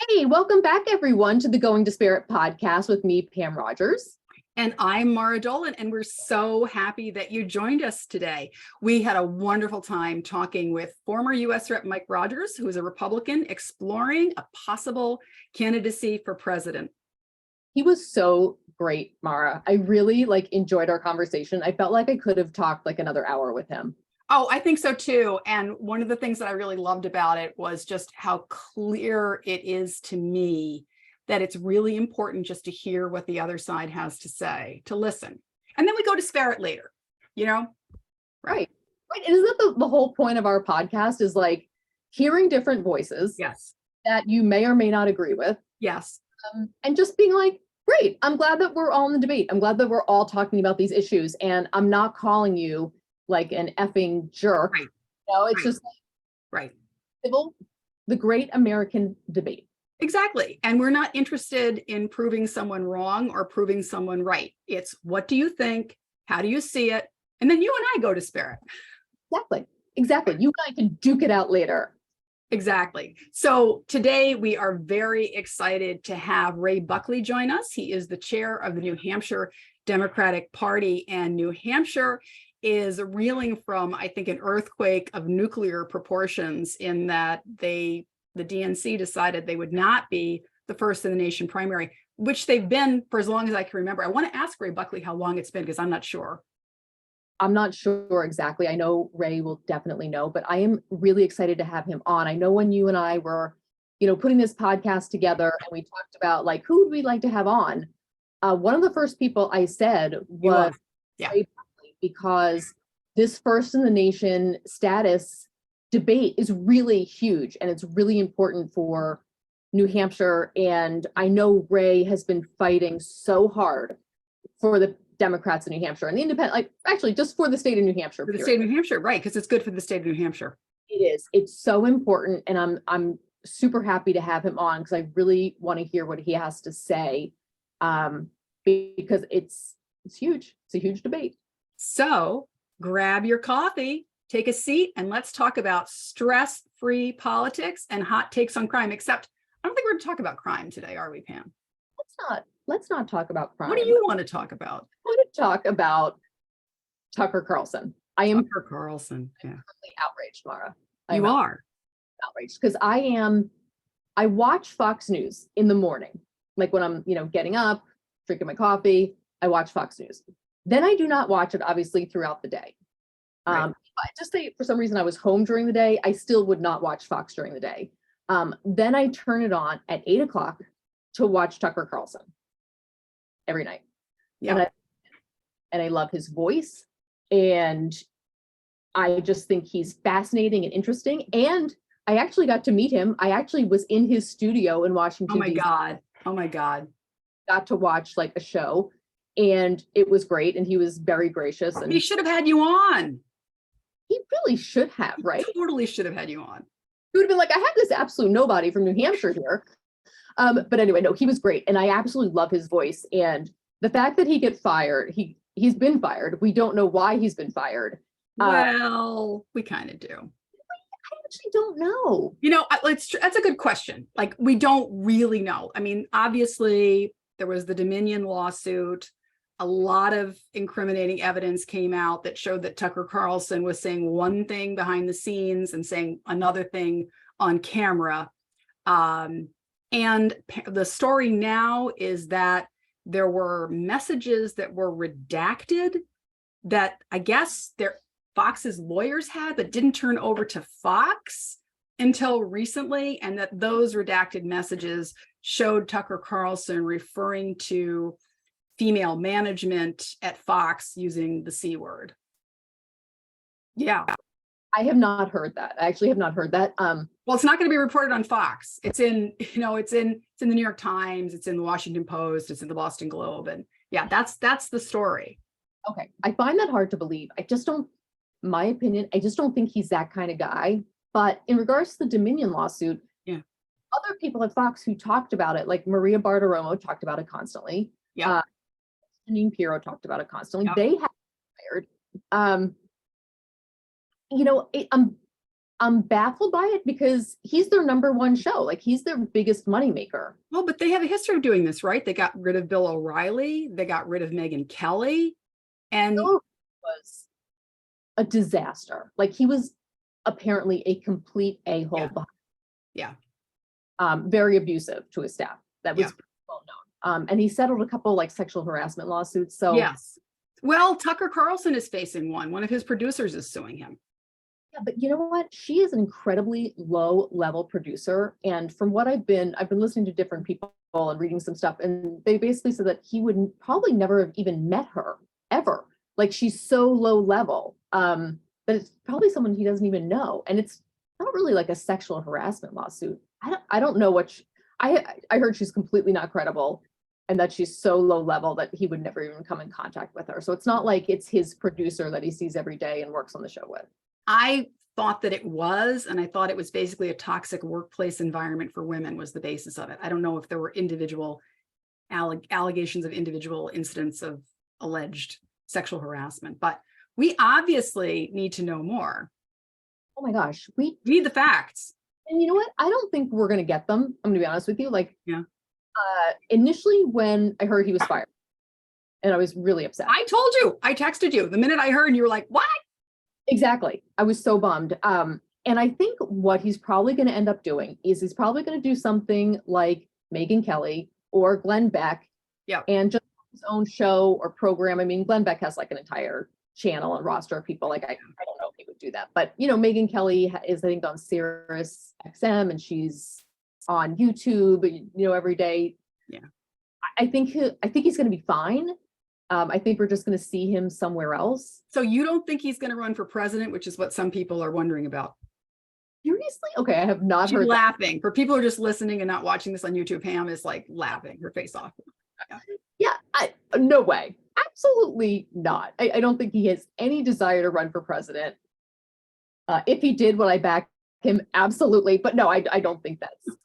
Hey, welcome back, everyone, to the Going Disparate podcast with me, Pam Rogers. And I'm Mara Dolan, and we're so happy that you joined us today. We had a wonderful time talking with former U.S. Rep. Mike Rogers, who is a Republican, exploring a possible candidacy for president. He was so great, Mara. I really enjoyed our conversation. I felt like I could have talked another hour with him. Oh, I think so too. And one of the things that I really loved about it was just how clear it is to me that it's really important just to hear what the other side has to say, to listen. And then we go disparate later, you know? Right. Isn't that the whole point of our podcast is hearing different voices Yes. that you may or may not agree with. Yes. And just being great, I'm glad that we're all in the debate. I'm glad that we're all talking about these issues. And I'm not calling you an effing jerk. Right. It's just right. Civil, the great American debate. Exactly. And we're not interested in proving someone wrong or proving someone right. It's what do you think? How do you see it? And then you and I go disparate. Exactly. You and I can duke it out later. Exactly. So today we are very excited to have Ray Buckley join us. He is the chair of the New Hampshire Democratic Party, and New Hampshire is reeling from, I think, an earthquake of nuclear proportions in that the DNC decided they would not be the first in the nation primary, which they've been for as long as I can remember. I want to ask Ray Buckley how long it's been, because I'm not sure. I'm not sure exactly. I know Ray will definitely know, but I am really excited to have him on. I know when you and I were, putting this podcast together and we talked about who would we like to have on, one of the first people I said was Ray Buckley, because this first in the nation status debate is really huge and it's really important for New Hampshire. And I know Ray has been fighting so hard for the Democrats in New Hampshire and the independent, actually just for the state of New Hampshire. For the state of New Hampshire, right? Because it's good for the state of New Hampshire. It is. It's so important, and I'm super happy to have him on because I really want to hear what he has to say, because it's huge. It's a huge debate. So grab your coffee, take a seat, and let's talk about stress-free politics and hot takes on crime. Except I don't think we're going to talk about crime today, are we, Pam? Let's not talk about crime. What do you want to talk about? I want to talk about Tucker Carlson. Tucker Carlson. Yeah. Outraged, Mara. You are outraged because I watch Fox News in the morning, when I'm, getting up, drinking my coffee, I watch Fox News. Then I do not watch it, obviously, throughout the day. Right. Just say for some reason I was home during the day, I still would not watch Fox during the day. Then I turn it on at 8:00 to watch Tucker Carlson every night. Yeah. And I love his voice, and I just think he's fascinating and interesting. And I actually got to meet him. I actually was in his studio in Washington. Oh my God. Got to watch a show, and it was great. And he was very gracious. And he should have had you on. He really should have, right? He totally should have had you on. He would have been I have this absolute nobody from New Hampshire here. But anyway, no, he was great. And I absolutely love his voice. And the fact that he get fired, he's been fired. We don't know why he's been fired. Well, we kind of do. I actually don't know. That's a good question. We don't really know. I mean, obviously, there was the Dominion lawsuit. A lot of incriminating evidence came out that showed that Tucker Carlson was saying one thing behind the scenes and saying another thing on camera. And the story now is that there were messages that were redacted that I guess Fox's lawyers had, but didn't turn over to Fox until recently. And that those redacted messages showed Tucker Carlson referring to female management at Fox using the C word. Yeah. I have not heard that. I actually have not heard that. Well, it's not going to be reported on Fox. It's in the New York Times, it's in the Washington Post, it's in the Boston Globe. And yeah, that's the story. Okay. I find that hard to believe. My opinion, I just don't think he's that kind of guy. But in regards to the Dominion lawsuit, yeah, other people at Fox who talked about it, like Maria Bartiromo talked about it constantly. Yeah. Janine Pirro talked about it constantly. Yeah. They have fired. I'm baffled by it because he's their number one show. Like, he's their biggest moneymaker. Well, but they have a history of doing this, right? They got rid of Bill O'Reilly. They got rid of Megyn Kelly. And Bill was a disaster. Like, he was apparently a complete a-hole. Yeah. Very abusive to his staff. That was Yeah. well known. And he settled a couple like sexual harassment lawsuits. So yes. Well, Tucker Carlson is facing one. One of his producers is suing him. yeah, but you know what? She is an incredibly low-level producer. And from what I've been listening to different people and reading some stuff, and they basically said that he would probably never have even met her ever. Like, she's so low level. That it's probably someone he doesn't even know. And it's not really like a sexual harassment lawsuit. I don't know what I heard she's completely not credible, and that she's so low level that he would never even come in contact with her. So it's not like it's his producer that he sees every day and works on the show with. I thought that it was, and I thought it was basically a toxic workplace environment for women was the basis of it. I don't know if there were individual allegations of individual incidents of alleged sexual harassment, but we obviously need to know more. Oh my gosh, we need the facts. And you know what? I don't think we're gonna get them. I'm gonna be honest with you. Like, yeah. Initially, when I heard he was fired, and I was really upset. I told you, I texted you the minute I heard, and you were like, "What?" Exactly. I was so bummed. And I think what he's probably going to end up doing is he's probably going to do something like Megyn Kelly or Glenn Beck, and just his own show or program. I mean, Glenn Beck has like an entire channel and roster of people. Like, I don't know if he would do that, but you know, Megyn Kelly is, I think, on Sirius XM, and she's on YouTube, you know, every day. Yeah. I think he's going to be fine. I think we're just going to see him somewhere else. So you don't think he's going to run for president, which is what some people are wondering about? Seriously? Okay, I have not heard. Laughing that. For people who are just listening and not watching this on YouTube, Pam is like laughing her face off. Yeah, no way. Absolutely not. I don't think he has any desire to run for president. If he did, would I back him? Absolutely. But no, I don't think that's.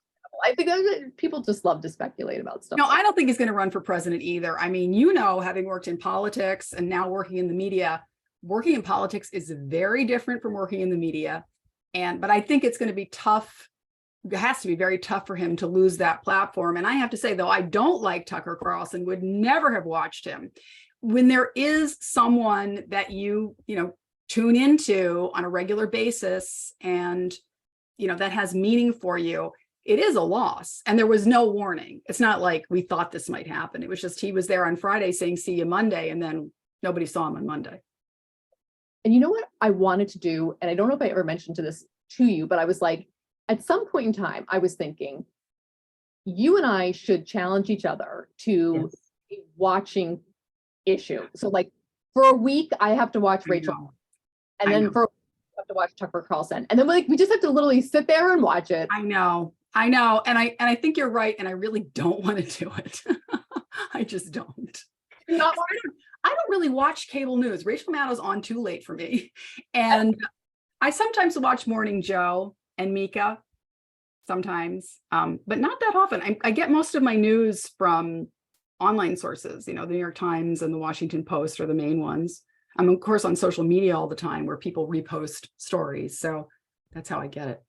I think people just love to speculate about stuff. No, I don't think he's going to run for president either. I mean, you know, having worked in politics and now working in the media, working in politics is very different from working in the media. But I think it's going to be tough. It has to be very tough for him to lose that platform. And I have to say, though, I don't like Tucker Carlson, would never have watched him. When there is someone that you tune into on a regular basis and, that has meaning for you, it is a loss. And there was no warning. It's not like we thought this might happen. It was just he was there on Friday saying, see you Monday. And then nobody saw him on Monday. And you know what I wanted to do? And I don't know if I ever mentioned this to you, but I was like, at some point in time, I was thinking, you and I should challenge each other to a watching issue. So like for a week, I have to watch Rachel. And then for a week, I have to watch Tucker Carlson. And then we just have to literally sit there and watch it. I know. And I think you're right. And I really don't want to do it. I just don't. I don't really watch cable news. Rachel Maddow's on too late for me. And I sometimes watch Morning Joe and Mika sometimes, but not that often. I get most of my news from online sources, the New York Times and the Washington Post are the main ones. I'm of course on social media all the time where people repost stories. So that's how I get it.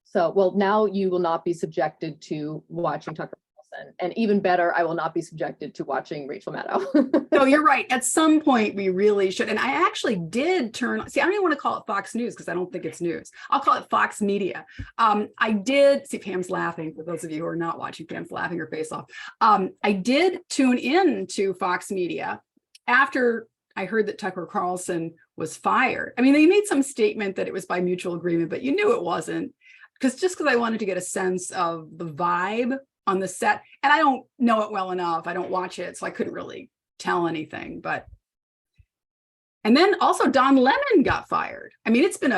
So, well, now you will not be subjected to watching Tucker Carlson, and even better, I will not be subjected to watching Rachel Maddow. No, you're right. At some point we really should. And I actually did I don't even want to call it Fox News because I don't think it's news. I'll call it Fox Media. I did see Pam's laughing. For those of you who are not watching, Pam's laughing her face off. I did tune in to Fox Media after I heard that Tucker Carlson was fired. I mean, they made some statement that it was by mutual agreement, but you knew it wasn't. Because I wanted to get a sense of the vibe on the set, and I don't know it well enough. I don't watch it, so I couldn't really tell anything. And then also Don Lemon got fired. I mean, it's been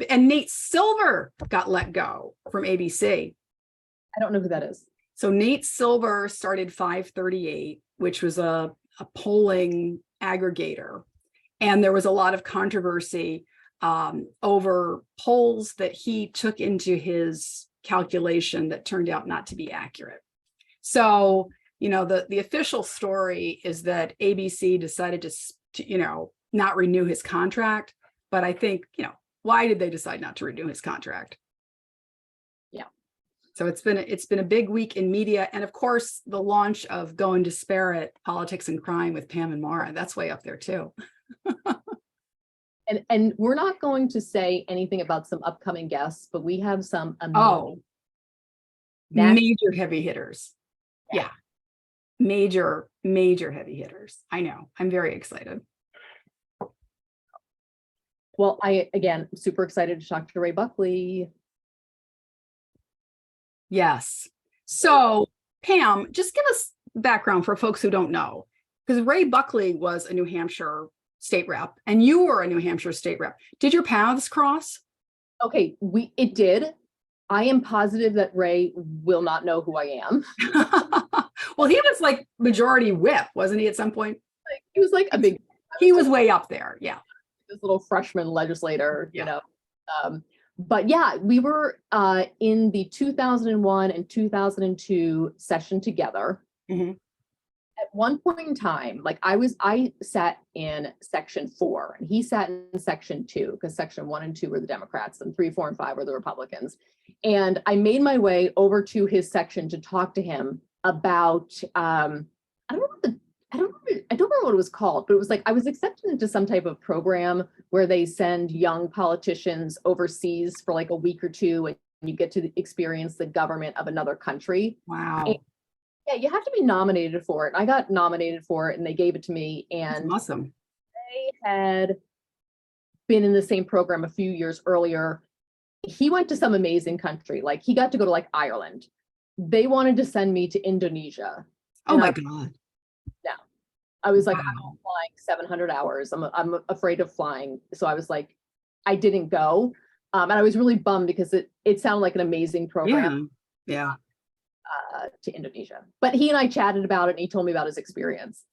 and Nate Silver got let go from ABC. I don't know who that is. So Nate Silver started 538, which was a polling aggregator, and there was a lot of controversy over polls that he took into his calculation that turned out not to be accurate. So, the official story is that ABC decided to not renew his contract. But I think, Why did they decide not to renew his contract? Yeah. So it's been a big week in media, and of course the launch of Going Disparate, Politics and Crime with Pam and Mara. That's way up there too. And we're not going to say anything about some upcoming guests, but we have some Oh, major heavy hitters. Yeah. Major heavy hitters. I know. I'm very excited. Well, again, super excited to talk to Ray Buckley. Yes. So, Pam, just give us background for folks who don't know, because Ray Buckley was a New Hampshire state rep and you were a New Hampshire state rep. Did your paths cross? Okay, it did. I am positive that Ray will not know who I am. Well, he was like majority whip, wasn't he, at some point? He was like a big. He was way up there. Yeah. This little freshman legislator, you know. But yeah, we were in the 2001 and 2002 session together. Mm-hmm. At one point in time, like I sat in section 4 and he sat in section 2, because section 1 and 2 were the Democrats and 3, 4, and 5 were the Republicans. And I made my way over to his section to talk to him about, I don't remember what it was called, but it was like I was accepted into some type of program where they send young politicians overseas for like a week or two, and you get to experience the government of another country. Wow. And yeah, you have to be nominated for it. I got nominated for it and they gave it to me. And that's awesome. They had been in the same program a few years earlier. He went to some amazing country. Like he got to go to like Ireland. They wanted to send me to Indonesia. Oh my God. Yeah. I was like, wow. I'm flying 700 hours. I'm afraid of flying. So I was like, I didn't go. And I was really bummed because it sounded like an amazing program. Yeah. To Indonesia. But he and I chatted about it and he told me about his experience.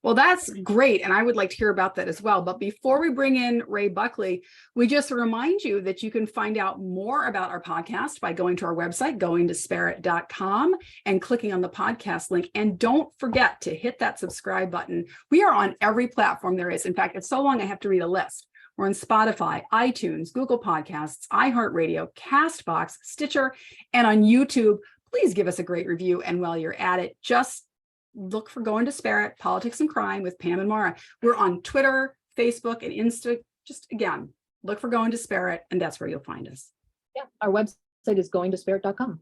Well, that's great. And I would like to hear about that as well. But before we bring in Ray Buckley, we just remind you that you can find out more about our podcast by going to our website, goingdisparate.com, and clicking on the podcast link. And don't forget to hit that subscribe button. We are on every platform there is. In fact, it's so long I have to read a list. We're on Spotify, iTunes, Google Podcasts, iHeartRadio, CastBox, Stitcher, and on YouTube. Please give us a great review. And while you're at it, just look for Going Disparate, Politics and Crime with Pam and Mara. We're on Twitter, Facebook, and Insta. Just again, look for Going Disparate, and that's where you'll find us. Yeah, our website is goingdisparate.com.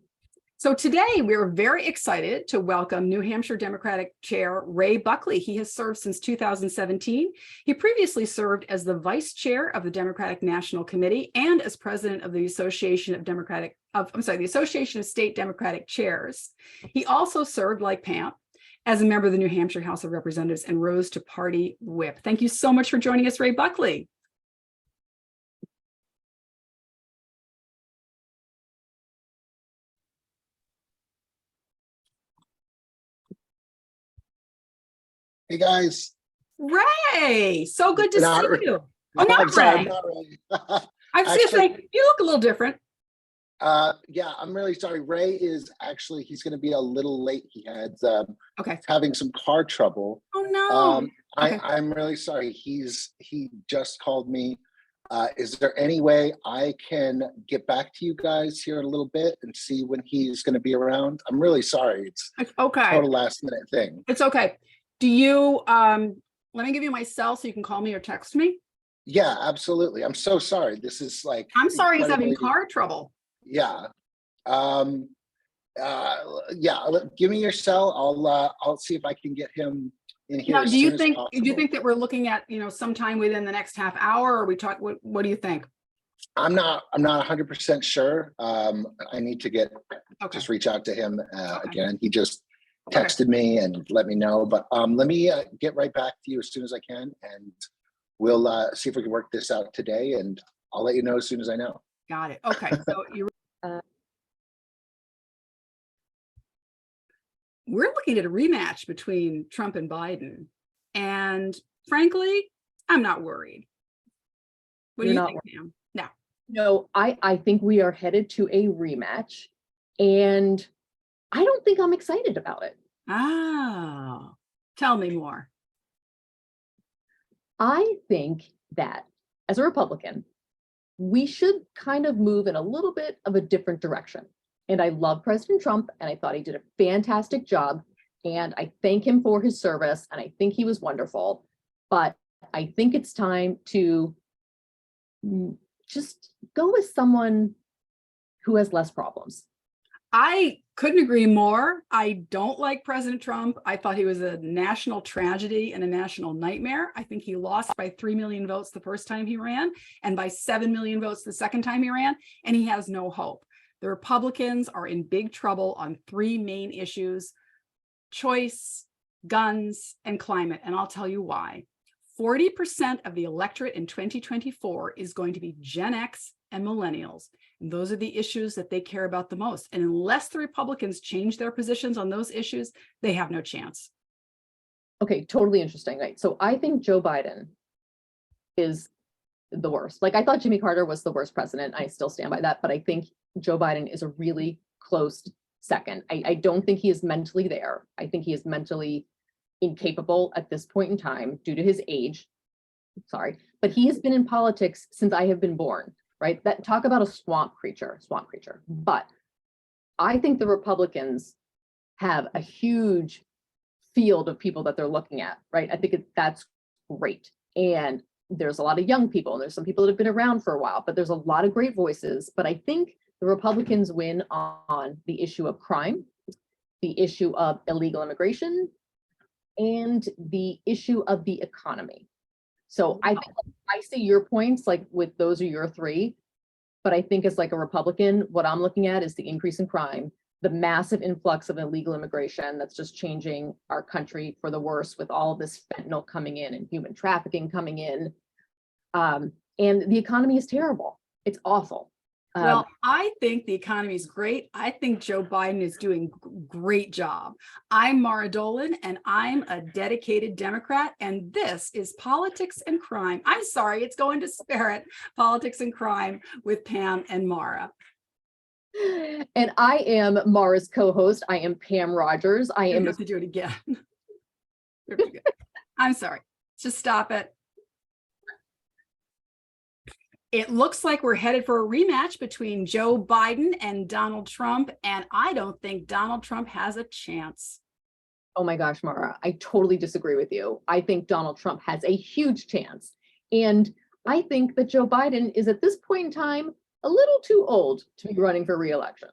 So today we're very excited to welcome New Hampshire Democratic Chair Ray Buckley. He has served since 2017. He previously served as the vice chair of the Democratic National Committee and as president of the Association of State Democratic Chairs. He also served, like Pam, as a member of the New Hampshire House of Representatives and rose to party whip. Thank you so much for joining us, Ray Buckley. Hey guys. Ray, so good to see you. Oh, not Ray. Not Ray. I was just saying, you look a little different. Yeah, I'm really sorry. Ray is actually, he's going to be a little late. He had having some car trouble. Oh no. I'm really sorry. He just called me. Is there any way I can get back to you guys here in a little bit and see when he's going to be around? I'm really sorry. It's okay. A total last minute thing. It's okay. Do you, let me give you my cell so you can call me or text me? Yeah, absolutely. I'm so sorry. This is like, I'm sorry he's having car trouble. Yeah. Give me your cell. I'll see if I can get him in here. Now, do you think that we're looking at, sometime within the next half hour, or what do you think? I'm not 100% sure. I need to just reach out to him again. He just texted me and let me know, but let me get right back to you as soon as I can, and we'll see if we can work this out today, and I'll let you know as soon as I know. Got it. Okay. So we're looking at a rematch between Trump and Biden, and frankly, I'm not worried. What do you think, Pam? No, I think we are headed to a rematch, and I don't think I'm excited about it. Oh, tell me more. I think that as a Republican, we should kind of move in a little bit of a different direction. And I love President Trump, and I thought he did a fantastic job. And I thank him for his service, and I think he was wonderful. But I think it's time to just go with someone who has less problems. I couldn't agree more. I don't like President Trump. I thought he was a national tragedy and a national nightmare. I think he lost by 3 million votes the first time he ran and by 7 million votes the second time he ran, and he has no hope. The Republicans are in big trouble on 3 main issues: choice, guns, and climate. And I'll tell you why. 40% of the electorate in 2024 is going to be Gen X and millennials. And those are the issues that they care about the most. And unless the Republicans change their positions on those issues, they have no chance. Okay, totally interesting. Right. So I think Joe Biden is the worst. Like, I thought Jimmy Carter was the worst president. I still stand by that, but I think Joe Biden is a really close second. I don't think he is mentally there. I think he is mentally incapable at this point in time due to his age. Sorry, but he has been in politics since I have been born, right? That, talk about a swamp creature. But I think the Republicans have a huge field of people that they're looking at, right? I think that's great. And there's a lot of young people, and there's some people that have been around for a while, but there's a lot of great voices. But I think the Republicans win on the issue of crime, the issue of illegal immigration, and the issue of the economy. So I think I see your points, like with those are your 3, but I think as like a Republican, what I'm looking at is the increase in crime, the massive influx of illegal immigration that's just changing our country for the worse with all this fentanyl coming in and human trafficking coming in. And the economy is terrible. It's awful. Well, I think the economy is great. I think Joe Biden is doing a great job. I'm Mara Dolan, and I'm a dedicated Democrat, and this is Politics and Crime. I'm sorry, it's Going Disparate, Politics and Crime with Pam and Mara. And I am Mara's co-host. I am Pam Rogers. You have to do it again. I'm sorry. Just stop it. It looks like we're headed for a rematch between Joe Biden and Donald Trump, and I don't think Donald Trump has a chance. Oh my gosh, Mara, I totally disagree with you. I think Donald Trump has a huge chance. And I think that Joe Biden is at this point in time a little too old to be running for re-election.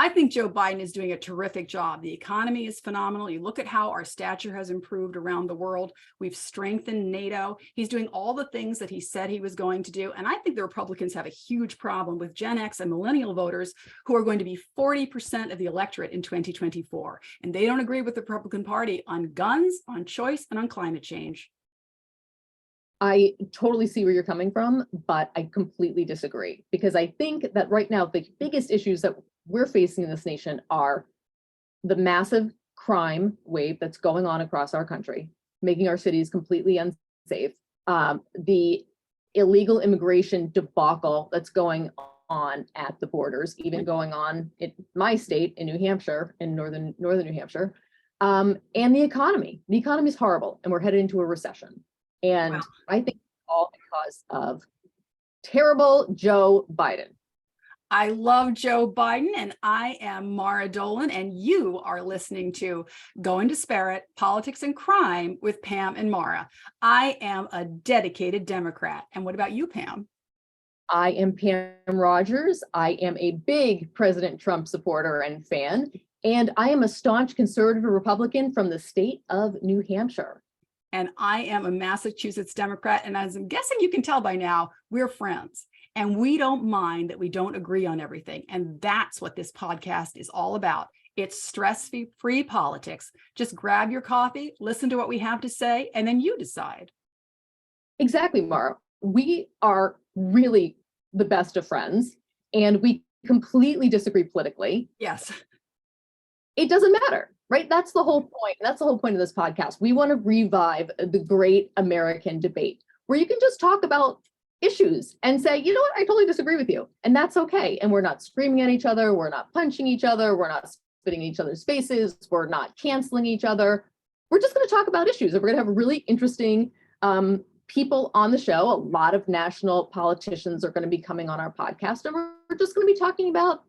I think Joe Biden is doing a terrific job. The economy is phenomenal. You look at how our stature has improved around the world. We've strengthened NATO. He's doing all the things that he said he was going to do. And I think the Republicans have a huge problem with Gen X and millennial voters who are going to be 40% of the electorate in 2024. And they don't agree with the Republican Party on guns, on choice, and on climate change. I totally see where you're coming from, but I completely disagree, because I think that right now the biggest issues that we're facing in this nation are the massive crime wave that's going on across our country, making our cities completely unsafe, the illegal immigration debacle that's going on at the borders, even going on in my state in New Hampshire, in northern New Hampshire, and the economy. The economy is horrible, and we're headed into a recession. And wow. I think it's all because of terrible Joe Biden. I love Joe Biden, and I am Mara Dolan, and you are listening to Going Disparate, Politics and Crime with Pam and Mara. I am a dedicated Democrat. And what about you, Pam? I am Pam Rogers. I am a big President Trump supporter and fan, and I am a staunch conservative Republican from the state of New Hampshire. And I am a Massachusetts Democrat, and as I'm guessing you can tell by now, we're friends. And we don't mind that we don't agree on everything. And that's what this podcast is all about. It's stress-free politics. Just grab your coffee, listen to what we have to say, and then you decide. Exactly, Mara. We are really the best of friends, and we completely disagree politically. Yes. It doesn't matter, right? That's the whole point. That's the whole point of this podcast. We want to revive the great American debate, where you can just talk about issues and say, you know what, I totally disagree with you. And that's okay. And we're not screaming at each other. We're not punching each other. We're not spitting in each other's faces. We're not canceling each other. We're just going to talk about issues. And we're going to have a really interesting people on the show. A lot of national politicians are going to be coming on our podcast, and we're just going to be talking about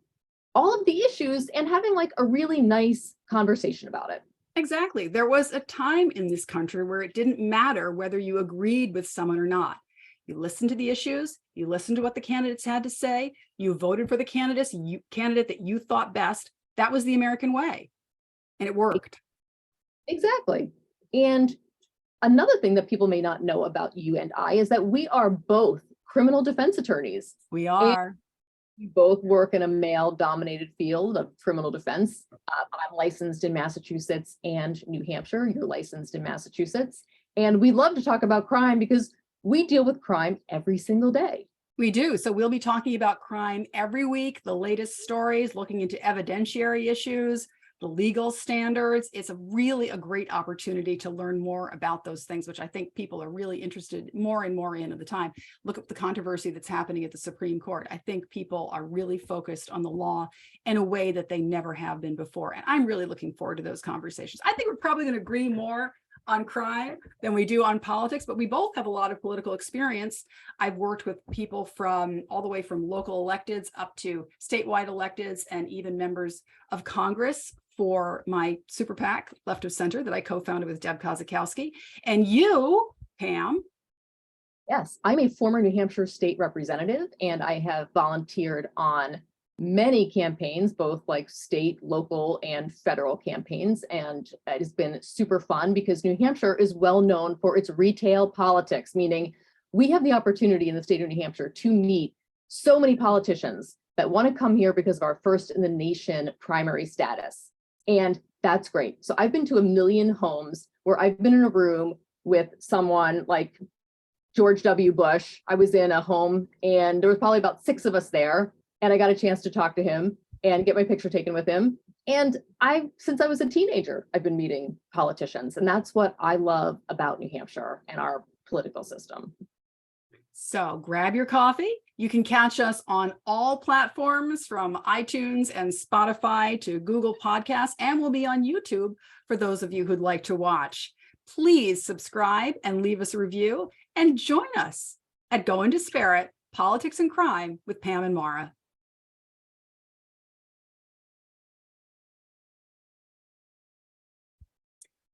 all of the issues and having like a really nice conversation about it. Exactly. There was a time in this country where it didn't matter whether you agreed with someone or not. You listened to the issues, you listened to what the candidates had to say, you voted for the candidate that you thought best. That was the American way, and it worked. Exactly. And another thing that people may not know about you and I is that we are both criminal defense attorneys. We are. We both work in a male-dominated field of criminal defense. I'm licensed in Massachusetts and New Hampshire. You're licensed in Massachusetts. And we love to talk about crime because we deal with crime every single day. We do. So we'll be talking about crime every week, the latest stories, looking into evidentiary issues, the legal standards. It's really a great opportunity to learn more about those things, which I think people are really interested more and more in at the time. Look at the controversy that's happening at the Supreme Court. I think people are really focused on the law in a way that they never have been before. And I'm really looking forward to those conversations. I think we're probably going to agree more on crime than we do on politics, but we both have a lot of political experience. I've worked with people from all the way from local electeds up to statewide electeds and even members of Congress for my super PAC, Left of Center, that I co-founded with Deb Kozakowski. And you, Pam. Yes, I'm a former New Hampshire state representative, and I have volunteered on many campaigns, both like state, local, and federal campaigns. And it has been super fun because New Hampshire is well known for its retail politics, meaning we have the opportunity in the state of New Hampshire to meet so many politicians that want to come here because of our first in the nation primary status. And that's great. So I've been to a million homes where I've been in a room with someone like George W. Bush. I was in a home and there was probably about 6 of us there. And I got a chance to talk to him and get my picture taken with him. And since I was a teenager, I've been meeting politicians. And that's what I love about New Hampshire and our political system. So grab your coffee. You can catch us on all platforms from iTunes and Spotify to Google Podcasts, and we'll be on YouTube for those of you who'd like to watch. Please subscribe and leave us a review, and join us at Going Disparate, Politics and Crime with Pam and Mara.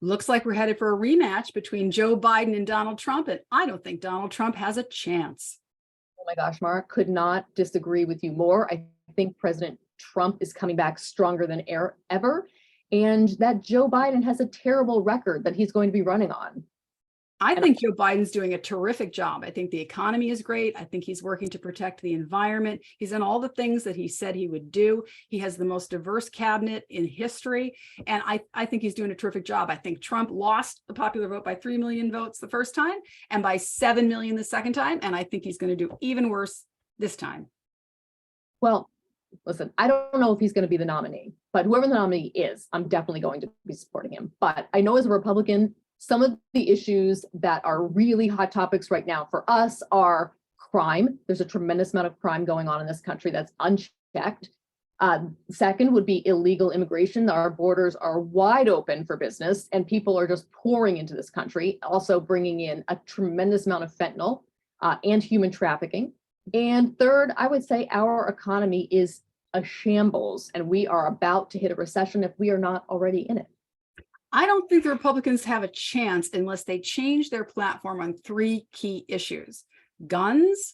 Looks like we're headed for a rematch between Joe Biden and Donald Trump, and I don't think Donald Trump has a chance. Oh my gosh, Mara, could not disagree with you more. I think President Trump is coming back stronger than ever, and that Joe Biden has a terrible record that he's going to be running on. I think Joe Biden's doing a terrific job. I think the economy is great. I think he's working to protect the environment. He's done all the things that he said he would do. He has the most diverse cabinet in history. And I think he's doing a terrific job. I think Trump lost the popular vote by 3 million votes the first time and by 7 million the second time. And I think he's going to do even worse this time. Well, listen, I don't know if he's going to be the nominee, but whoever the nominee is, I'm definitely going to be supporting him. But I know as a Republican, some of the issues that are really hot topics right now for us are crime. There's a tremendous amount of crime going on in this country that's unchecked. Second would be illegal immigration. Our borders are wide open for business and people are just pouring into this country, also bringing in a tremendous amount of fentanyl and human trafficking. And third, I would say our economy is a shambles and we are about to hit a recession if we are not already in it. I don't think the Republicans have a chance unless they change their platform on 3 key issues: guns,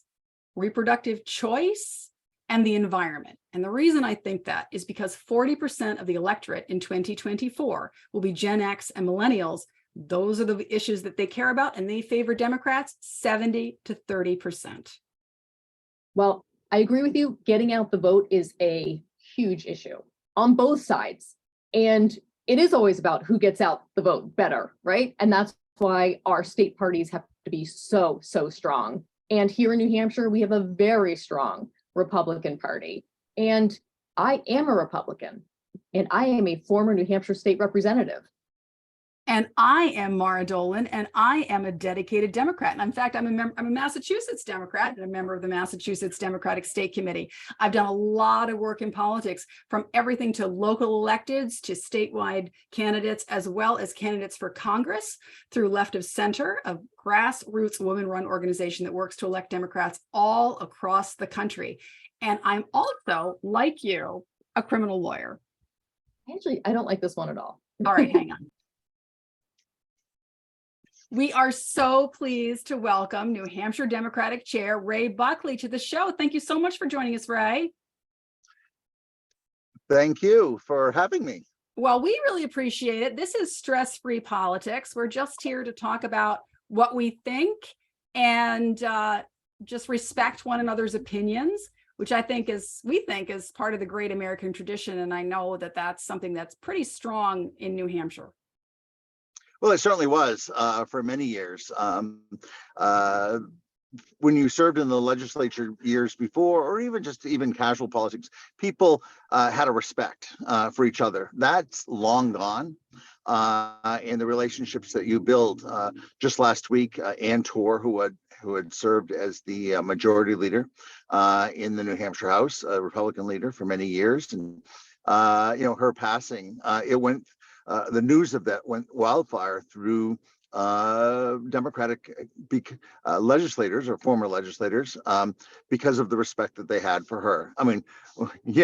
reproductive choice, and the environment. And the reason I think that is because 40% of the electorate in 2024 will be Gen X and millennials. Those are the issues that they care about, and they favor Democrats 70 to 30%. Well, I agree with you. Getting out the vote is a huge issue on both sides. And it is always about who gets out the vote better, right? And that's why our state parties have to be so strong. And here in New Hampshire, we have a very strong Republican Party. And I am a Republican, and I am a former New Hampshire state representative. And I am Mara Dolan, and I am a dedicated Democrat. And in fact, I'm a Massachusetts Democrat and a member of the Massachusetts Democratic State Committee. I've done a lot of work in politics, from everything to local electeds to statewide candidates, as well as candidates for Congress, through Left of Center, a grassroots women-run organization that works to elect Democrats all across the country. And I'm also, like you, a criminal lawyer. Actually, I don't like this one at all. All right, hang on. We are so pleased to welcome New Hampshire Democratic Chair Ray Buckley to the show. Thank you so much for joining us, Ray. Thank you for having me. Well, we really appreciate it. This is stress-free politics. We're just here to talk about what we think and just respect one another's opinions, which we think is part of the great American tradition. And I know that that's something that's pretty strong in New Hampshire. Well, it certainly was for many years. When you served in the legislature years before, or even casual politics, people had a respect for each other. That's long gone. And the relationships that you build. Just last week, Ann Torr, who had served as the majority leader in the New Hampshire House, a Republican leader for many years, and her passing, the news of that went wildfire through Democratic legislators or former legislators because of the respect that they had for her. I mean,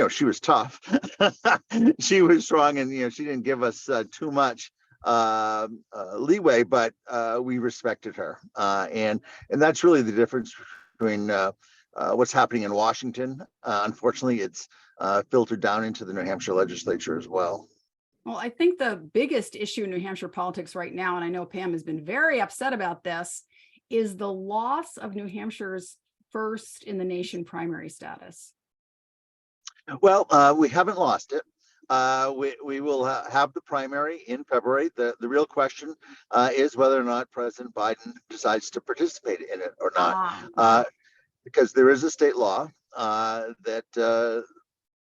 she was tough. She was strong, and she didn't give us too much leeway, but we respected her, and that's really the difference between what's happening in Washington. Unfortunately, it's filtered down into the New Hampshire legislature as well. Well, I think the biggest issue in New Hampshire politics right now, and I know Pam has been very upset about this, is the loss of New Hampshire's first in the nation primary status. Well, we haven't lost it. We will have the primary in February. The real question is whether or not President Biden decides to participate in it or not, because there is a state law that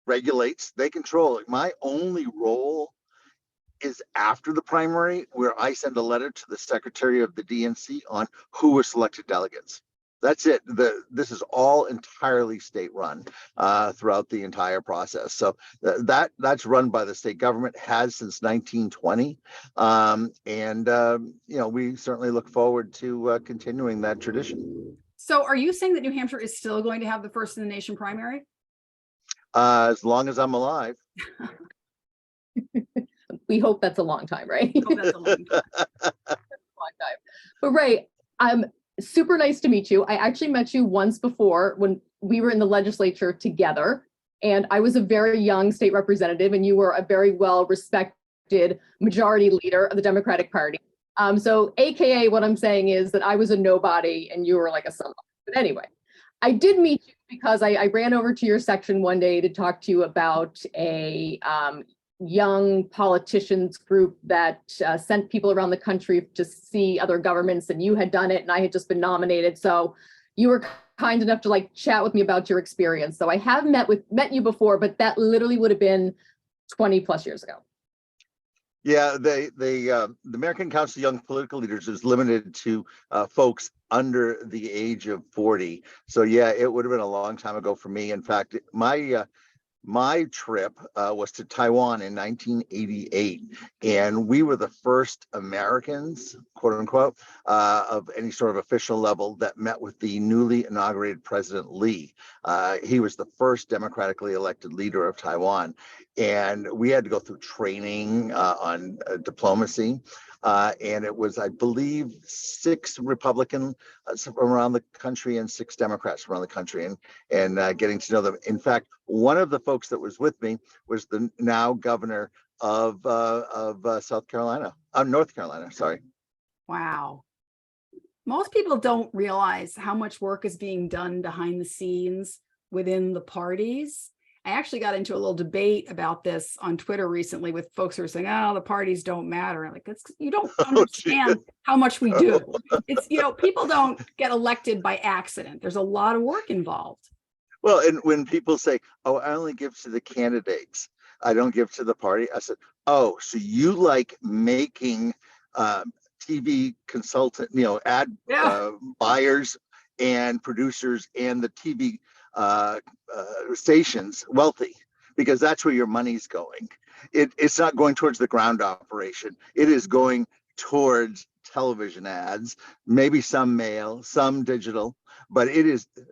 regulates, they control it. My only role is after the primary, where I send a letter to the secretary of the DNC on who were selected delegates. That's it. This is all entirely state run throughout the entire process. So that's run by the state government, has since 1920. We certainly look forward to continuing that tradition. So are you saying that New Hampshire is still going to have the first in the nation primary? As long as I'm alive. We hope that's a long time, right? Oh, that's a long time. But Ray, super nice to meet you. I actually met you once before when we were in the legislature together, and I was a very young state representative, and you were a very well-respected majority leader of the Democratic Party. So AKA what I'm saying is that I was a nobody and you were like a somebody. But anyway, I did meet you because I ran over to your section one day to talk to you about a young politicians group that sent people around the country to see other governments, and you had done it and I had just been nominated. So you were kind enough to chat with me about your experience. So I have met you before, but that literally would have been 20 plus years ago. Yeah, the American Council of Young Political Leaders is limited to folks under the age of 40. So yeah, it would have been a long time ago for me. In fact, my trip was to Taiwan in 1988, and we were the first Americans, quote unquote, of any sort of official level that met with the newly inaugurated President Lee. He was the first democratically elected leader of Taiwan, and we had to go through training on diplomacy. And it was, I believe, 6 Republicans around the country and 6 Democrats around the country, and getting to know them. In fact, one of the folks that was with me was the now governor of North Carolina. Sorry. Wow. Most people don't realize how much work is being done behind the scenes within the parties. I actually got into a little debate about this on Twitter recently with folks who are saying, "Oh, the parties don't matter." Like, you don't understand how much we do. It's, people don't get elected by accident. There's a lot of work involved. Well, and when people say, "Oh, I only give to the candidates, I don't give to the party," I said, "Oh, so you like making TV consultant, ad buyers and producers and the TV stations wealthy, because that's where your money's going. It's not going towards the ground operation. It is going towards television ads, maybe some mail, some digital, but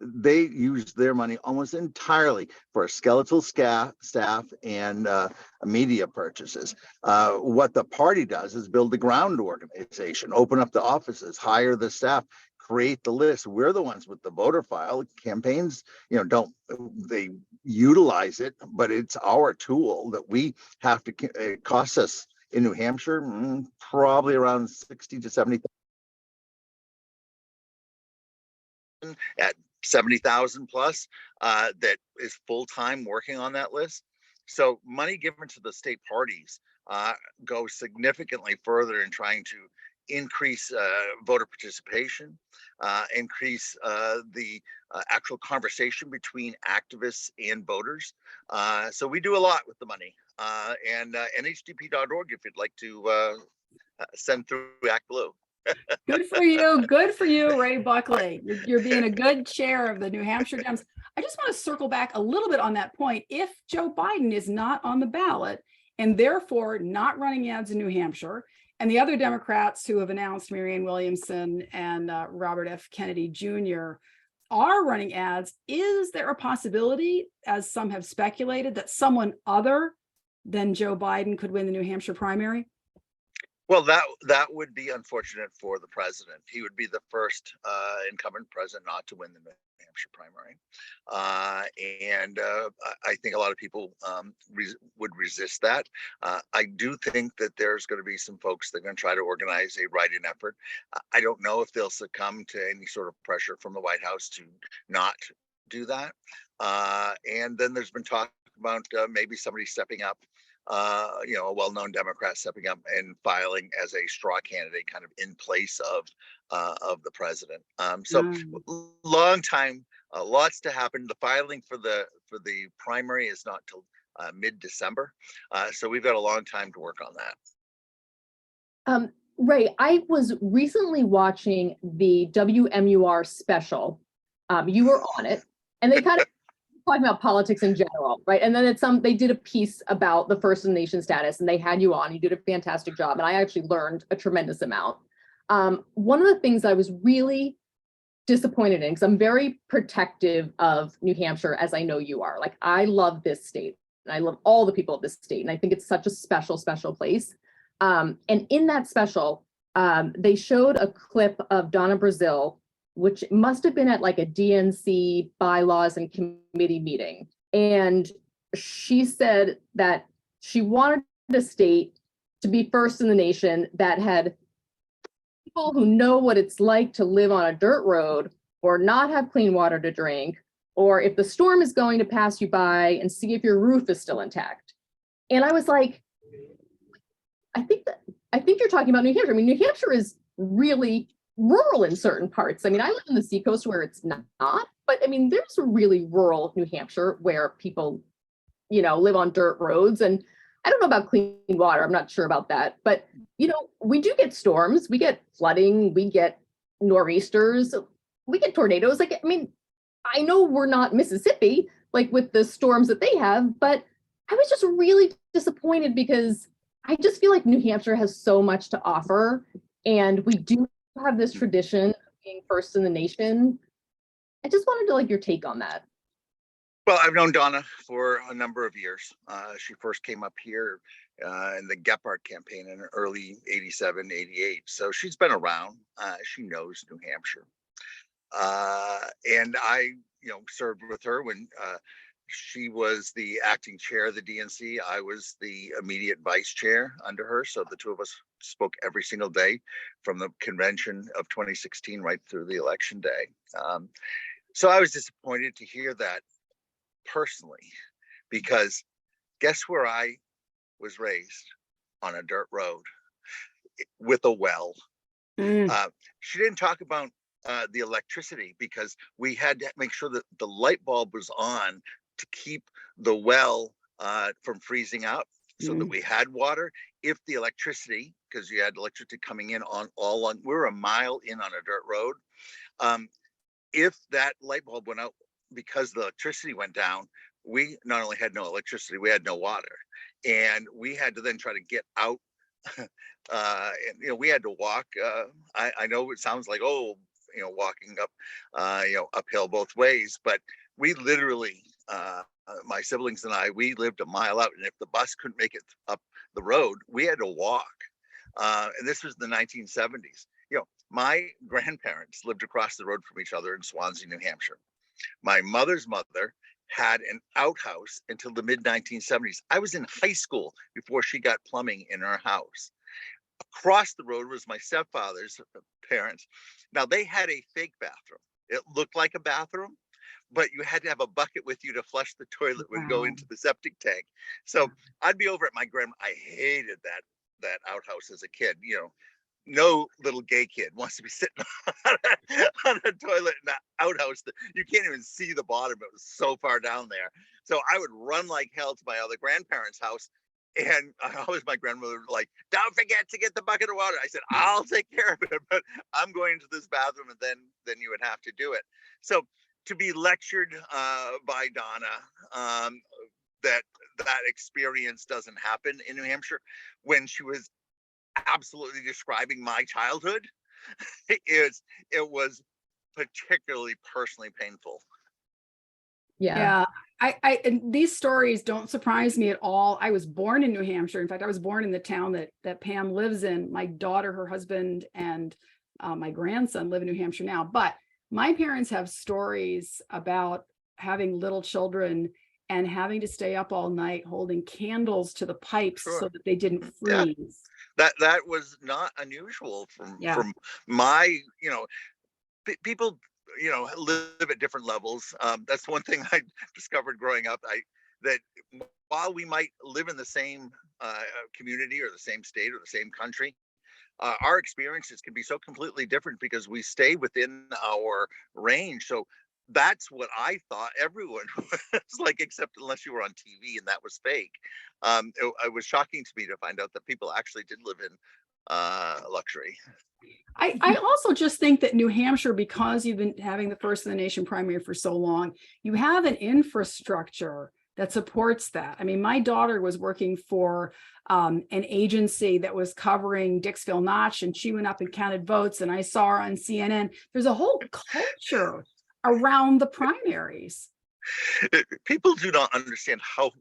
they use their money almost entirely for skeletal staff and media purchases. What the party does is build the ground organization, open up the offices, hire the staff, create the list. We're the ones with the voter file. Campaigns, they utilize it, but it's our tool that we have to, it costs us in New Hampshire, probably around 60 to 70. At 70,000 plus, that is full-time working on that list. So money given to the state parties goes significantly further in trying to increase voter participation, increase the actual conversation between activists and voters. So we do a lot with the money. And nhdp.org if you'd like to send through Act Blue. Good for you. Good for you, Ray Buckley. You're being a good chair of the New Hampshire Dems. I just want to circle back a little bit on that point. If Joe Biden is not on the ballot and therefore not running ads in New Hampshire, and the other Democrats who have announced, Marianne Williamson and Robert F. Kennedy Jr. are running ads, is there a possibility, as some have speculated, that someone other than Joe Biden could win the New Hampshire primary? Well, that would be unfortunate for the president. He would be the first incumbent president not to win the New Hampshire primary. And I think a lot of people would resist that. I do think that there's going to be some folks that are going to try to organize a write-in effort. I don't know if they'll succumb to any sort of pressure from the White House to not do that. And then there's been talk about maybe somebody stepping up, a well-known Democrat stepping up and filing as a straw candidate, kind of in place of the president. Long time, lots to happen. The filing for the primary is not till mid-December, so we've got a long time to work on that. Ray, I was recently watching the WMUR special. You were on it, and they kind of talking about politics in general, right? And then they did a piece about the First in the Nation status, and they had you on. You did a fantastic job, and I actually learned a tremendous amount. One of the things I was really disappointed in, because I'm very protective of New Hampshire, as I know you are. Like, I love this state, and I love all the people of this state, and I think it's such a special, special place. And in that special, they showed a clip of Donna Brazile, which must have been at like a DNC bylaws and committee meeting. And she said that she wanted the state to be first in the nation, that had people who know what it's like to live on a dirt road or not have clean water to drink, or if the storm is going to pass you by, and see if your roof is still intact. And I was like, I think you're talking about New Hampshire. I mean, New Hampshire is really rural in certain parts. I mean, I live in the seacoast where it's not, but I mean, there's a really rural New Hampshire where people, live on dirt roads. And I don't know about clean water. I'm not sure about that. But, we do get storms, we get flooding, we get nor'easters, we get tornadoes. Like, I mean, I know we're not Mississippi, like with the storms that they have, but I was just really disappointed because I just feel like New Hampshire has so much to offer. And we do have this tradition of being first in the nation. I just wanted to your take on that. Well, I've known Donna for a number of years. She first came up here in the Gephardt campaign in early 87, 88. So she's been around. She knows New Hampshire. And I, served with her when she was the acting chair of the DNC. I was the immediate vice chair under her. So the two of us spoke every single day from the convention of 2016 right through the election day. So I was disappointed to hear that personally, because guess where I was raised? On a dirt road with a well. She didn't talk about the electricity, because we had to make sure that the light bulb was on to keep the well from freezing up, so that we had water. If the electricity because you had electricity coming in on all on. We were a mile in on a dirt road. If that light bulb went out because the electricity went down, we not only had no electricity, we had no water, and we had to then try to get out. And we had to walk. I know it sounds like, oh, walking up, uphill both ways, but we literally, my siblings and we lived a mile out, and if the bus couldn't make it up the road, we had to walk. And this was the 1970s. My grandparents lived across the road from each other in Swansea, New Hampshire. My mother's mother had an outhouse until the mid 1970s. I was in high school before she got plumbing in her house. Across the road was my stepfather's parents. Now, they had a fake bathroom. It looked like a bathroom, but you had to have a bucket with you to flush the toilet when go into the septic tank. So I'd be over at my grandma. I hated that outhouse as a kid. No little gay kid wants to be sitting on a toilet in that outhouse that you can't even see the bottom. It was so far down there. So I would run like hell to my other grandparents' house. And my grandmother was like, don't forget to get the bucket of water. I said, I'll take care of it, but I'm going to this bathroom, and then you would have to do it. So to be lectured by Donna, that experience doesn't happen in New Hampshire, when she was absolutely describing my childhood, it was particularly personally painful. Yeah. And these stories don't surprise me at all. I was born in New Hampshire. In fact, I was born in the town that Pam lives in. My daughter, her husband, and my grandson live in New Hampshire now. But my parents have stories about having little children and having to stay up all night holding candles to the pipes so that they didn't freeze. Yeah. That was not unusual from my, people, live at different levels. That's one thing I discovered growing up. That while we might live in the same community or the same state or the same country, our experiences can be so completely different because we stay within our range. So that's what I thought everyone was like, except unless you were on TV, and that was fake. It was shocking to me to find out that people actually did live in luxury. I also just think that New Hampshire, because you've been having the First in the Nation primary for so long, you have an infrastructure that supports that. I mean, my daughter was working for an agency that was covering Dixville Notch, and she went up and counted votes, and I saw her on CNN. There's a whole culture around the primaries. People do not understand how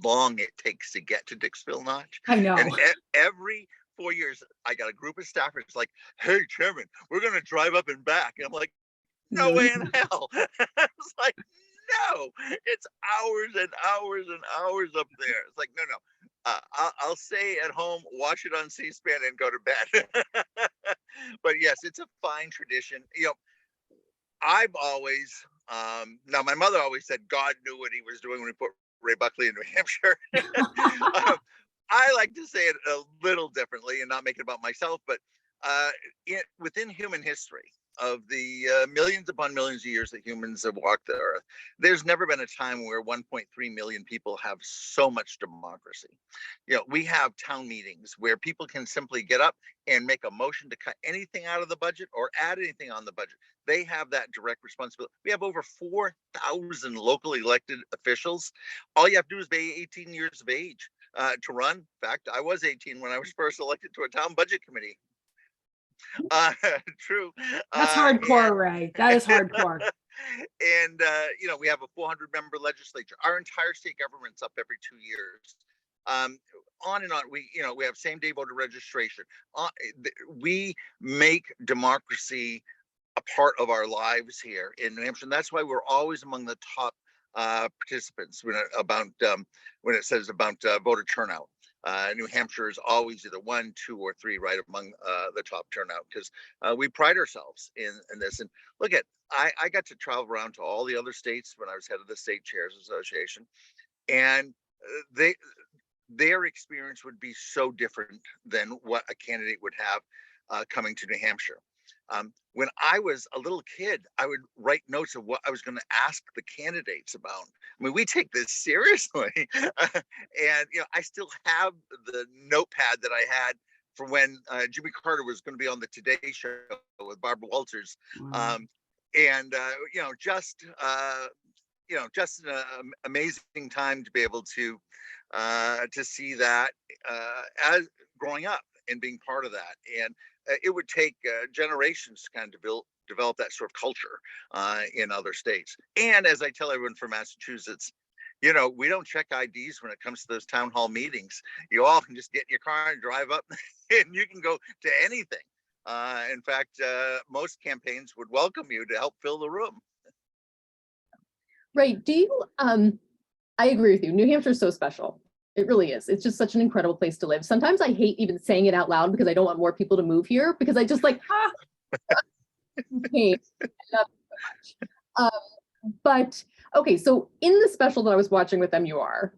long it takes to get to Dixville Notch. I know. And every 4 years, I got a group of staffers like, hey, Chairman, we're going to drive up and back. And I'm like, no way in hell. I was like, no, it's hours and hours and hours up there. It's like, no. I'll stay at home, watch it on C-SPAN, and go to bed. But yes, it's a fine tradition. I've always, now my mother always said God knew what he was doing when he put Ray Buckley in New Hampshire. I like to say it a little differently and not make it about myself, but within human history of the millions upon millions of years that humans have walked the earth, there's never been a time where 1.3 million people have so much democracy. We have town meetings where people can simply get up and make a motion to cut anything out of the budget or add anything on the budget. They have that direct responsibility. We have over 4,000 locally elected officials. All you have to do is be 18 years of age to run. In fact, I was 18 when I was first elected to a town budget committee. True. That's hardcore, Ray. That is hardcore. And we have a 400-member legislature. Our entire state government's up every 2 years. On and on. We have same-day voter registration. We make democracy a part of our lives here in New Hampshire, and that's why we're always among the top participants when it says about voter turnout. New Hampshire is always either 1, 2, or 3 right among the top turnout, because we pride ourselves in this. And look at, I got to travel around to all the other states when I was head of the State Chairs Association, and their experience would be so different than what a candidate would have coming to New Hampshire. When I was a little kid, I would write notes of what I was going to ask the candidates about. I mean, we take this seriously. And, I still have the notepad that I had for when Jimmy Carter was going to be on the Today Show with Barbara Walters. And just an amazing time to be able to see that as growing up and being part of that. And it would take generations to kind of develop that sort of culture in other states. And as I tell everyone from Massachusetts, we don't check IDs when it comes to those town hall meetings. You all can just get in your car and drive up and you can go to anything. In fact, most campaigns would welcome you to help fill the room. Right. Do you, I agree with you. New Hampshire is so special. It really is. It's just such an incredible place to live. Sometimes I hate even saying it out loud because I don't want more people to move here because I just like, hate. But okay, so in the special that I was watching with MUR,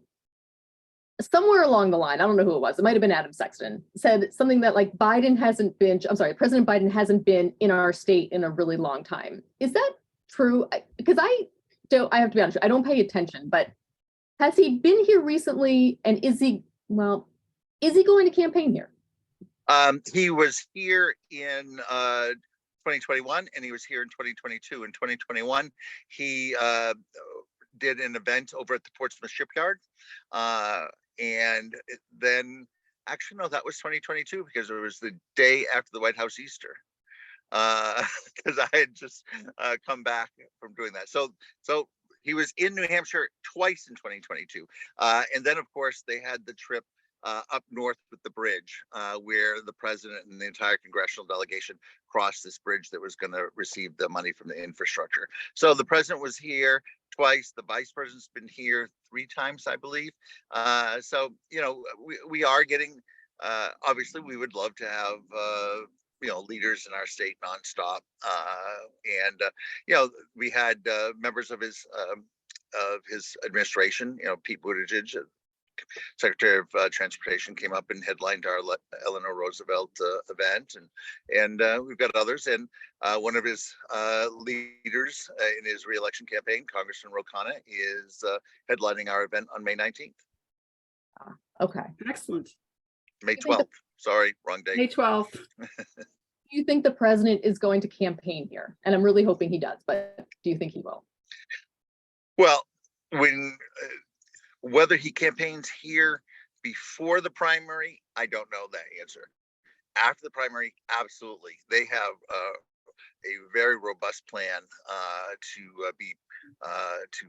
somewhere along the line, I don't know who it was, it might have been Adam Sexton, said something that like President Biden hasn't been in our state in a really long time. Is that true? Because I have to be honest, I don't pay attention, but has he been here recently? And is he going to campaign here? He was here in 2021 and he was here in 2022. In 2021, he did an event over at the Portsmouth Shipyard. And then, actually, no, that was 2022 because it was the day after the White House Easter. Because I had just come back from doing that. So he was in New Hampshire twice in 2022. And then, of course, they had the trip up north with the bridge where the president and the entire congressional delegation crossed this bridge that was going to receive the money from the infrastructure. So the president was here twice. The vice president's been here 3 times, I believe. So, we are getting, obviously, we would love to have, leaders in our state nonstop. We had members of his administration, Pete Buttigieg, Secretary of Transportation, came up and headlined our Eleanor Roosevelt event, and we've got others. And one of his leaders in his re-election campaign, Congressman Ro Khanna, is headlining our event on May 19th. Okay, excellent. May 12th. Sorry, wrong date. May 12th. Do you think the president is going to campaign here? And I'm really hoping he does, but do you think he will? Well, whether he campaigns here before the primary, I don't know that answer. After the primary, absolutely. They have a very robust plan to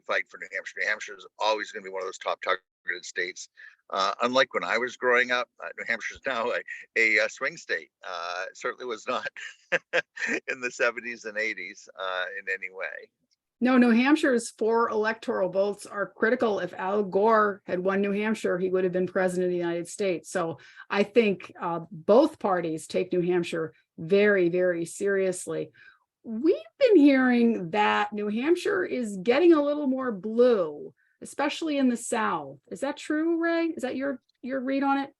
fight for New Hampshire. New Hampshire is always going to be one of those top targeted states. Unlike when I was growing up, New Hampshire is now a swing state. It certainly was not in the 70s and 80s in any way. No, New Hampshire's 4 electoral votes are critical. If Al Gore had won New Hampshire, he would have been president of the United States. So I think both parties take New Hampshire very, very seriously. We've been hearing that New Hampshire is getting a little more blue, especially in the South. Is that true, Ray? Is that your read on it?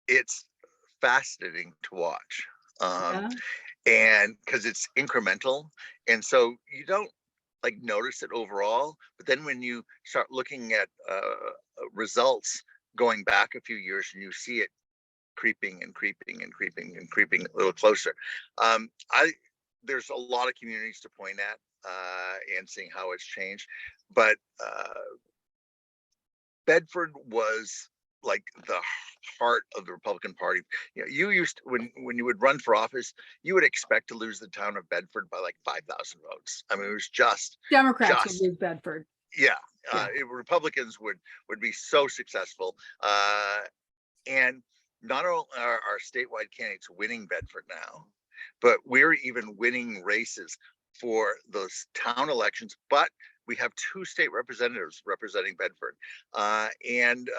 It's fascinating to watch. And because it's incremental. And so you don't notice it overall, but then when you start looking at results going back a few years and you see it creeping and creeping and creeping and creeping a little closer, there's a lot of communities to point at and seeing how it's changed, but Bedford was like the heart of the Republican Party. You used to, when you would run for office, you would expect to lose the town of Bedford by 5,000 votes. I mean, it was just Democrats would lose Bedford. Yeah, Republicans would be so successful, and not only are our statewide candidates winning Bedford now, but we're even winning races for those town elections. But we have 2 state representatives representing Bedford, and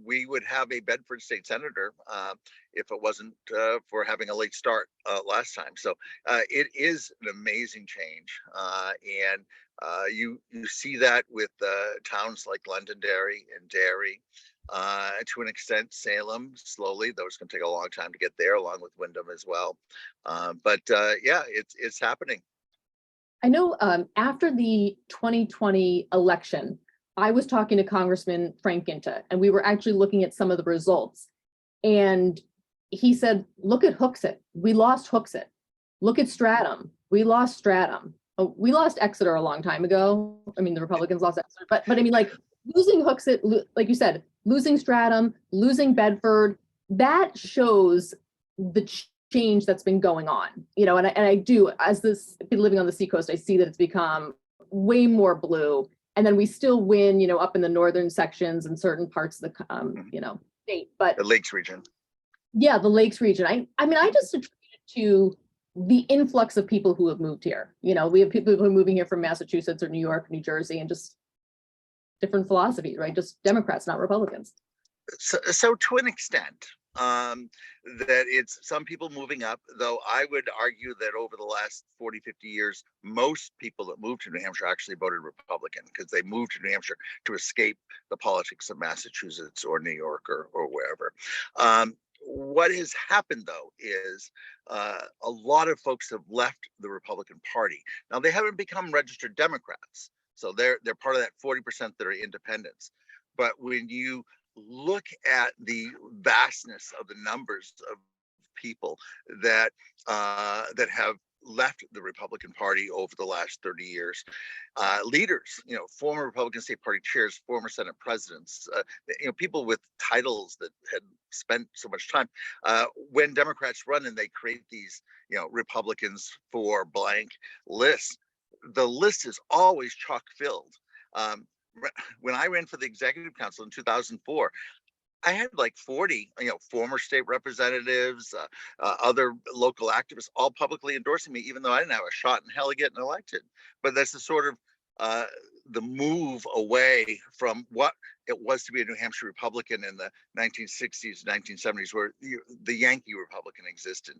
we would have a Bedford state senator if it wasn't for having a late start last time. So it is an amazing change, and you see that with towns like Londonderry and Derry, to an extent Salem, slowly. Those can take a long time to get there, along with Wyndham as well. But it's happening. I know after the 2020 election, I was talking to Congressman Frank Ginta, and we were actually looking at some of the results. And he said, look at Hooksett. We lost Hooksett. Look at Stratham. We lost Stratham. Oh, we lost Exeter a long time ago. I mean, the Republicans lost Exeter, but I mean, like losing Hooksett, like you said, losing Stratham, losing Bedford, that shows the change that's been going on, you know, and I do, as this living on the seacoast, I see that it's become way more blue. And then we still win, you know, up in the northern sections and certain parts of the, you know, state, but The Lakes region. yeah, the Lakes region. I mean, I just attribute it to the influx of people who have moved here. You know, we have people who are moving here from Massachusetts or New York, New Jersey, and just different philosophies, right? Just Democrats, not Republicans. So to an extent, that it's some people moving up, though I would argue that over the last 40, 50 years, most people that moved to New Hampshire actually voted Republican because they moved to New Hampshire to escape the politics of Massachusetts or New York or wherever. What has happened, though, is a lot of folks have left the Republican Party. Now, they haven't become registered Democrats, so they're part of that 40% that are independents. But when you look at the vastness of the numbers of people that that have left the Republican Party over the last 30 years, leaders, you know, former Republican state party chairs, former Senate presidents, you know, people with titles that had spent so much time. When Democrats run and they create these, you know, Republicans for blank lists, the list is always chock filled. When I ran for the executive council in 2004, I had like 40, you know, former state representatives, other local activists, all publicly endorsing me, even though I didn't have a shot in hell of getting elected. But that's the sort of the move away from what it was to be a New Hampshire Republican in the 1960s, 1970s, where the Yankee Republican existed.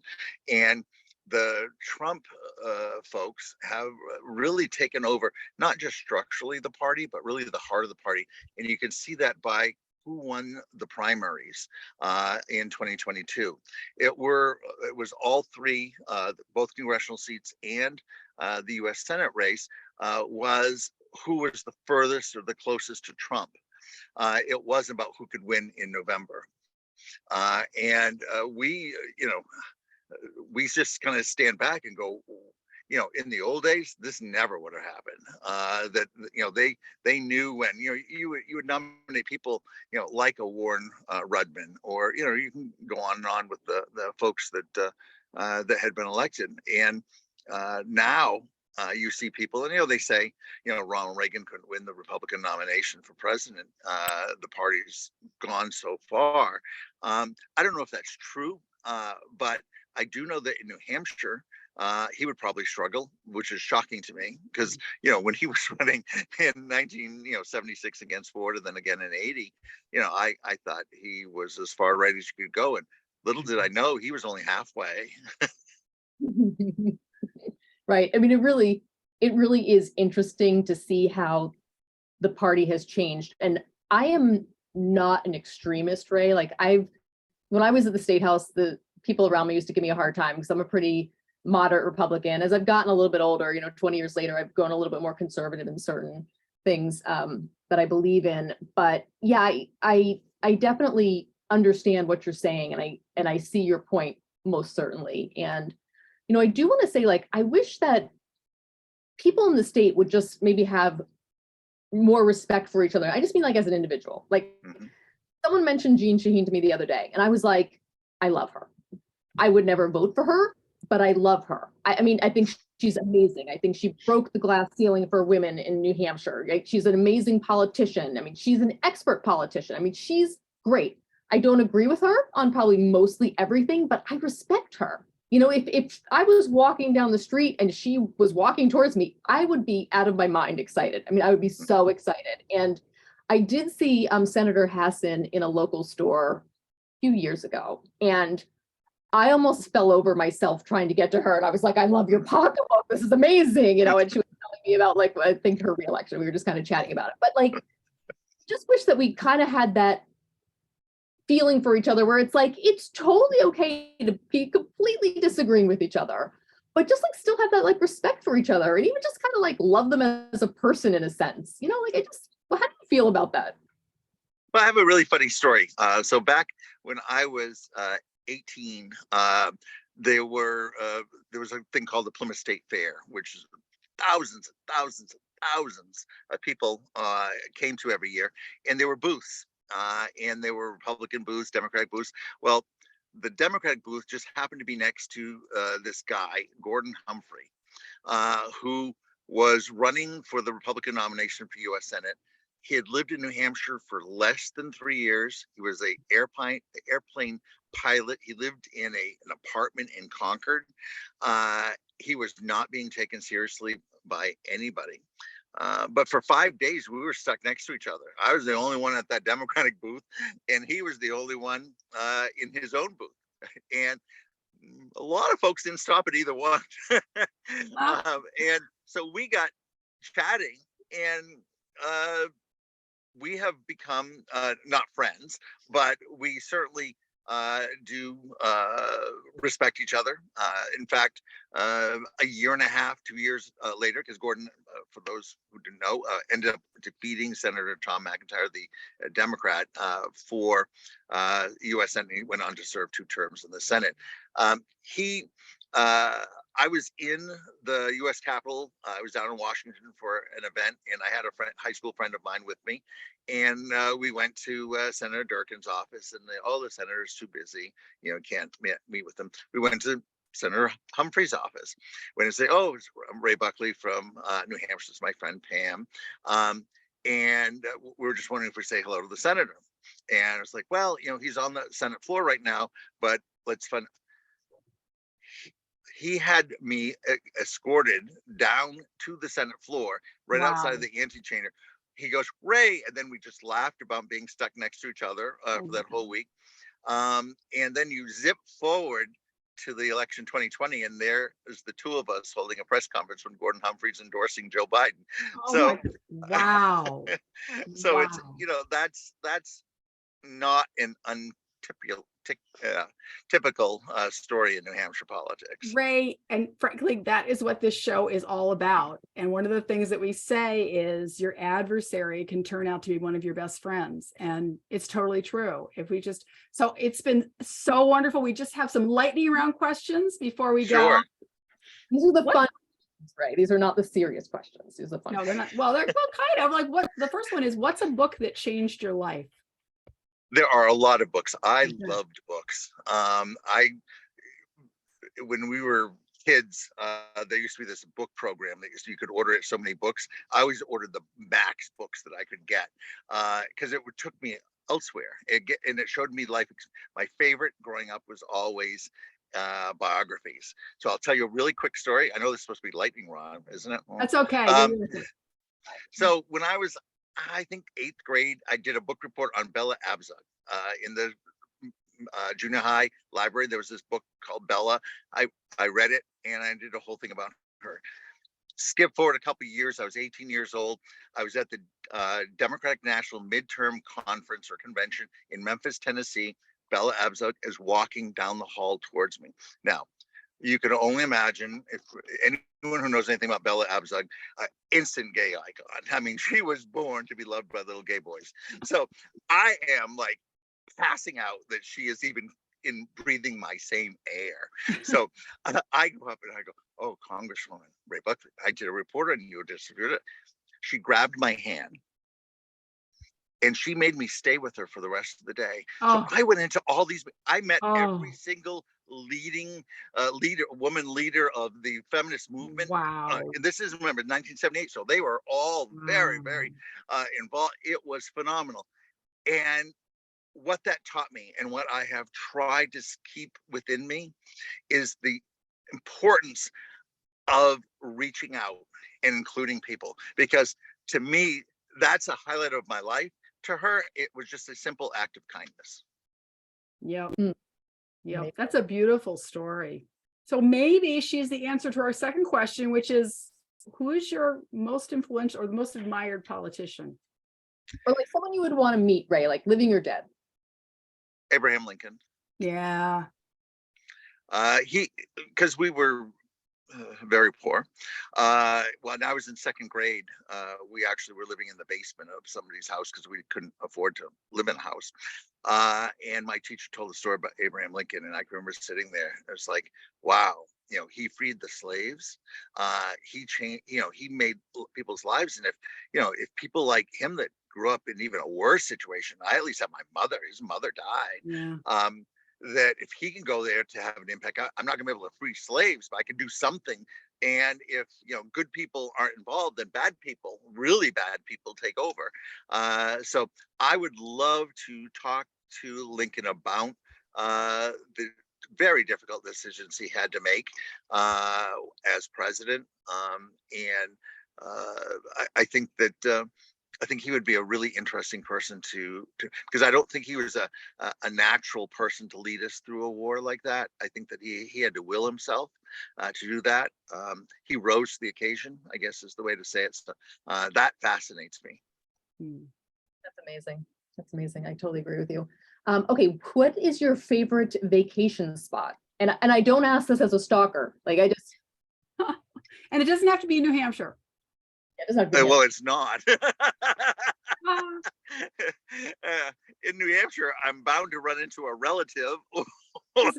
And the Trump folks have really taken over, not just structurally the party, but really the heart of the party. And you can see that by who won the primaries in 2022. It was all three, both congressional seats and the US Senate race was who was the furthest or the closest to Trump. It wasn't about who could win in November. And we, you know, we just kind of stand back and go, you know, in the old days, this never would have happened. That, you know, they knew when, you know, you would nominate people, you know, like a Warren Rudman, or, you know, you can go on and on with the folks that that had been elected. And now you see people, and, you know, they say, you know, Ronald Reagan couldn't win the Republican nomination for president. The party's gone so far. I don't know if that's true, but I do know that in New Hampshire, he would probably struggle, which is shocking to me, because, you know, when he was running in 1976 against Ford, and then again in 80, you know, I thought he was as far right as you could go, and little did I know he was only halfway. Right. I mean, it really is interesting to see how the party has changed. And I am not an extremist, Ray. Like when I was at the State House, the people around me used to give me a hard time because I'm a pretty moderate Republican. As I've gotten a little bit older, you know, 20 years later, I've grown a little bit more conservative in certain things that I believe in. But yeah, I definitely understand what you're saying, and I see your point most certainly. And you know, I do want to say, like, I wish that people in the state would just maybe have more respect for each other. I just mean like as an individual. Like someone mentioned Jean Shaheen to me the other day, and I was like, I love her. I would never vote for her, but I love her. I mean, I think she's amazing. I think she broke the glass ceiling for women in New Hampshire. Right? She's an amazing politician. I mean, she's an expert politician. I mean, she's great. I don't agree with her on probably mostly everything, but I respect her. You know, if I was walking down the street and she was walking towards me, I would be out of my mind excited. I mean, I would be so excited. And I did see Senator Hassan in a local store a few years ago, and I almost fell over myself trying to get to her. And I was like, I love your pocketbook. This is amazing. You know, and she was telling me about, like, I think her reelection. We were just kind of chatting about it. But like, just wish that we kind of had that feeling for each other where it's like, it's totally okay to be completely disagreeing with each other, but just like still have that like respect for each other, and even just kind of like love them as a person in a sense. You know, like well, how do you feel about that? Well, I have a really funny story. So back when I was 18, there was a thing called the Plymouth State Fair, which is thousands and thousands and thousands of people came to every year, and there were booths, and there were Republican booths, Democratic booths. Well, the Democratic booth just happened to be next to this guy, Gordon Humphrey, who was running for the Republican nomination for U.S. Senate. He had lived in New Hampshire for less than 3 years. He was an airplane pilot. He lived in an apartment in Concord. He was not being taken seriously by anybody. But for 5 days, we were stuck next to each other. I was the only one at that Democratic booth, and he was the only one in his own booth. And a lot of folks didn't stop at either one. And so we got chatting, and we have become not friends, but we certainly do respect each other. In fact, a year and a half, 2 years later, because Gordon, for those who didn't know, ended up defeating Senator Tom McIntyre, the Democrat, for U.S. Senate. He went on to serve 2 terms in the Senate. I was in the U.S. Capitol. I was down in Washington for an event, and I had a high school friend of mine with me. And we went to Senator Durkin's office, and the senator's too busy, can't meet with them. We went to Senator Humphrey's office. When I say, I'm Ray Buckley from New Hampshire, it's my friend Pam. And we were just wondering if we say hello to the senator. And it's like, well, he's on the Senate floor right now, but let's find. He had me escorted down to the Senate floor, right outside of the antechamber. He goes, Ray, and then we just laughed about being stuck next to each other for that whole week. And then you zip forward to the election 2020, and there is the 2 of us holding a press conference when Gordon Humphrey's endorsing Joe Biden. Wow. So it's, that's not an typical story in New Hampshire politics. Ray, and frankly, that is what this show is all about. And one of the things that we say is your adversary can turn out to be one of your best friends. And it's totally true. So it's been so wonderful. We just have some lightning round questions before we go. These are the fun questions, right? These are not the serious questions. These are the fun. No, they're not. Well, they're kind of like the first one is, what's a book that changed your life? There are a lot of books. I loved books. When we were kids, there used to be this book program that you could order it so many books. I always ordered the max books that I could get because it took me elsewhere. And it showed me life. My favorite growing up was always biographies. So I'll tell you a really quick story. I know this is supposed to be lightning round, isn't it? That's okay. So when I was, I think 8th grade, I did a book report on Bella Abzug in the junior high library. There was this book called Bella. I read it, and I did a whole thing about her. Skip forward a couple of years. I was 18 years old. I was at the Democratic National Midterm Conference or Convention in Memphis, Tennessee. Bella Abzug is walking down the hall towards me. Now, you can only imagine, if anyone who knows anything about Bella Abzug, instant gay icon. I mean, she was born to be loved by little gay boys. So I am like passing out that she is even in breathing my same air. So I go up and I go, oh, Congresswoman Ray Buckley, I did a report on you. She grabbed my hand, and she made me stay with her for the rest of the day. So I went into all these, I met every single woman leader of the feminist movement. Wow. And this is, remember, 1978. So they were all very, very involved. It was phenomenal. And what that taught me, and what I have tried to keep within me, is the importance of reaching out and including people. Because to me, that's a highlight of my life. To her, it was just a simple act of kindness. Yep. Yep. That's a beautiful story. So maybe she's the answer to our second question, which is, who is your most influential or the most admired politician? Or like someone you would want to meet, Ray, like living or dead? Abraham Lincoln. Yeah. Because we were very poor. When I was in second grade, we actually were living in the basement of somebody's house because we couldn't afford to live in a house. And my teacher told a story about Abraham Lincoln, and I can remember sitting there. It was like, wow, he freed the slaves. He changed, he made people's lives. And if people like him that grew up in even a worse situation, I at least have my mother, his mother died. Yeah. That if he can go there to have an impact, I'm not gonna be able to free slaves, but I can do something. And if good people aren't involved, then bad people, really bad people, take over. So I would love to talk to Lincoln about the very difficult decisions he had to make as president. I think that I think he would be a really interesting person to because I don't think he was a natural person to lead us through a war like that. I think that he had to will himself to do that. He rose to the occasion, I guess is the way to say it. So, that fascinates me. That's amazing. That's amazing. I totally agree with you. Okay, what is your favorite vacation spot? And I don't ask this as a stalker. Like I just. And it doesn't have to be New Hampshire. It doesn't have to be Well, it's not. In New Hampshire, I'm bound to run into a relative or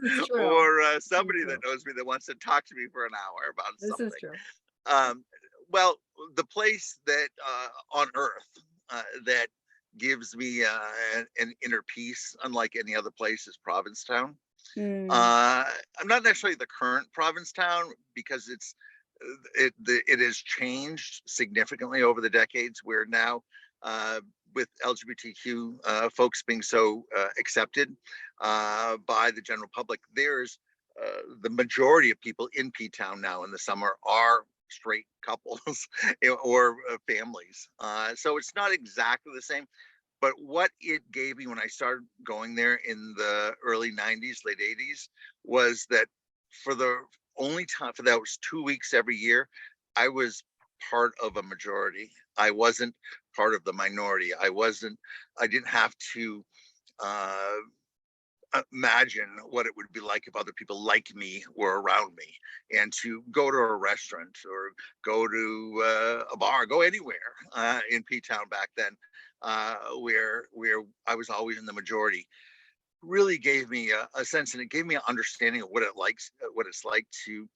somebody that knows me that wants to talk to me for an hour about something. This is true. Well, the place that on earth that gives me an inner peace, unlike any other place, is Provincetown. I'm not necessarily the current Provincetown because it has changed significantly over the decades. Where now, with LGBTQ folks being so accepted by the general public, there's the majority of people in P-Town now in the summer are straight couples or families. So it's not exactly the same. But what it gave me when I started going there in the early 90s, late 80s, was that for the only time, for those 2 weeks every year, I was part of a majority. I wasn't part of the minority. I didn't have to imagine what it would be like if other people like me were around me, and to go to a restaurant or go to a bar, go anywhere in P-Town back then, where I was always in the majority, really gave me a sense, and it gave me an understanding of what it's like to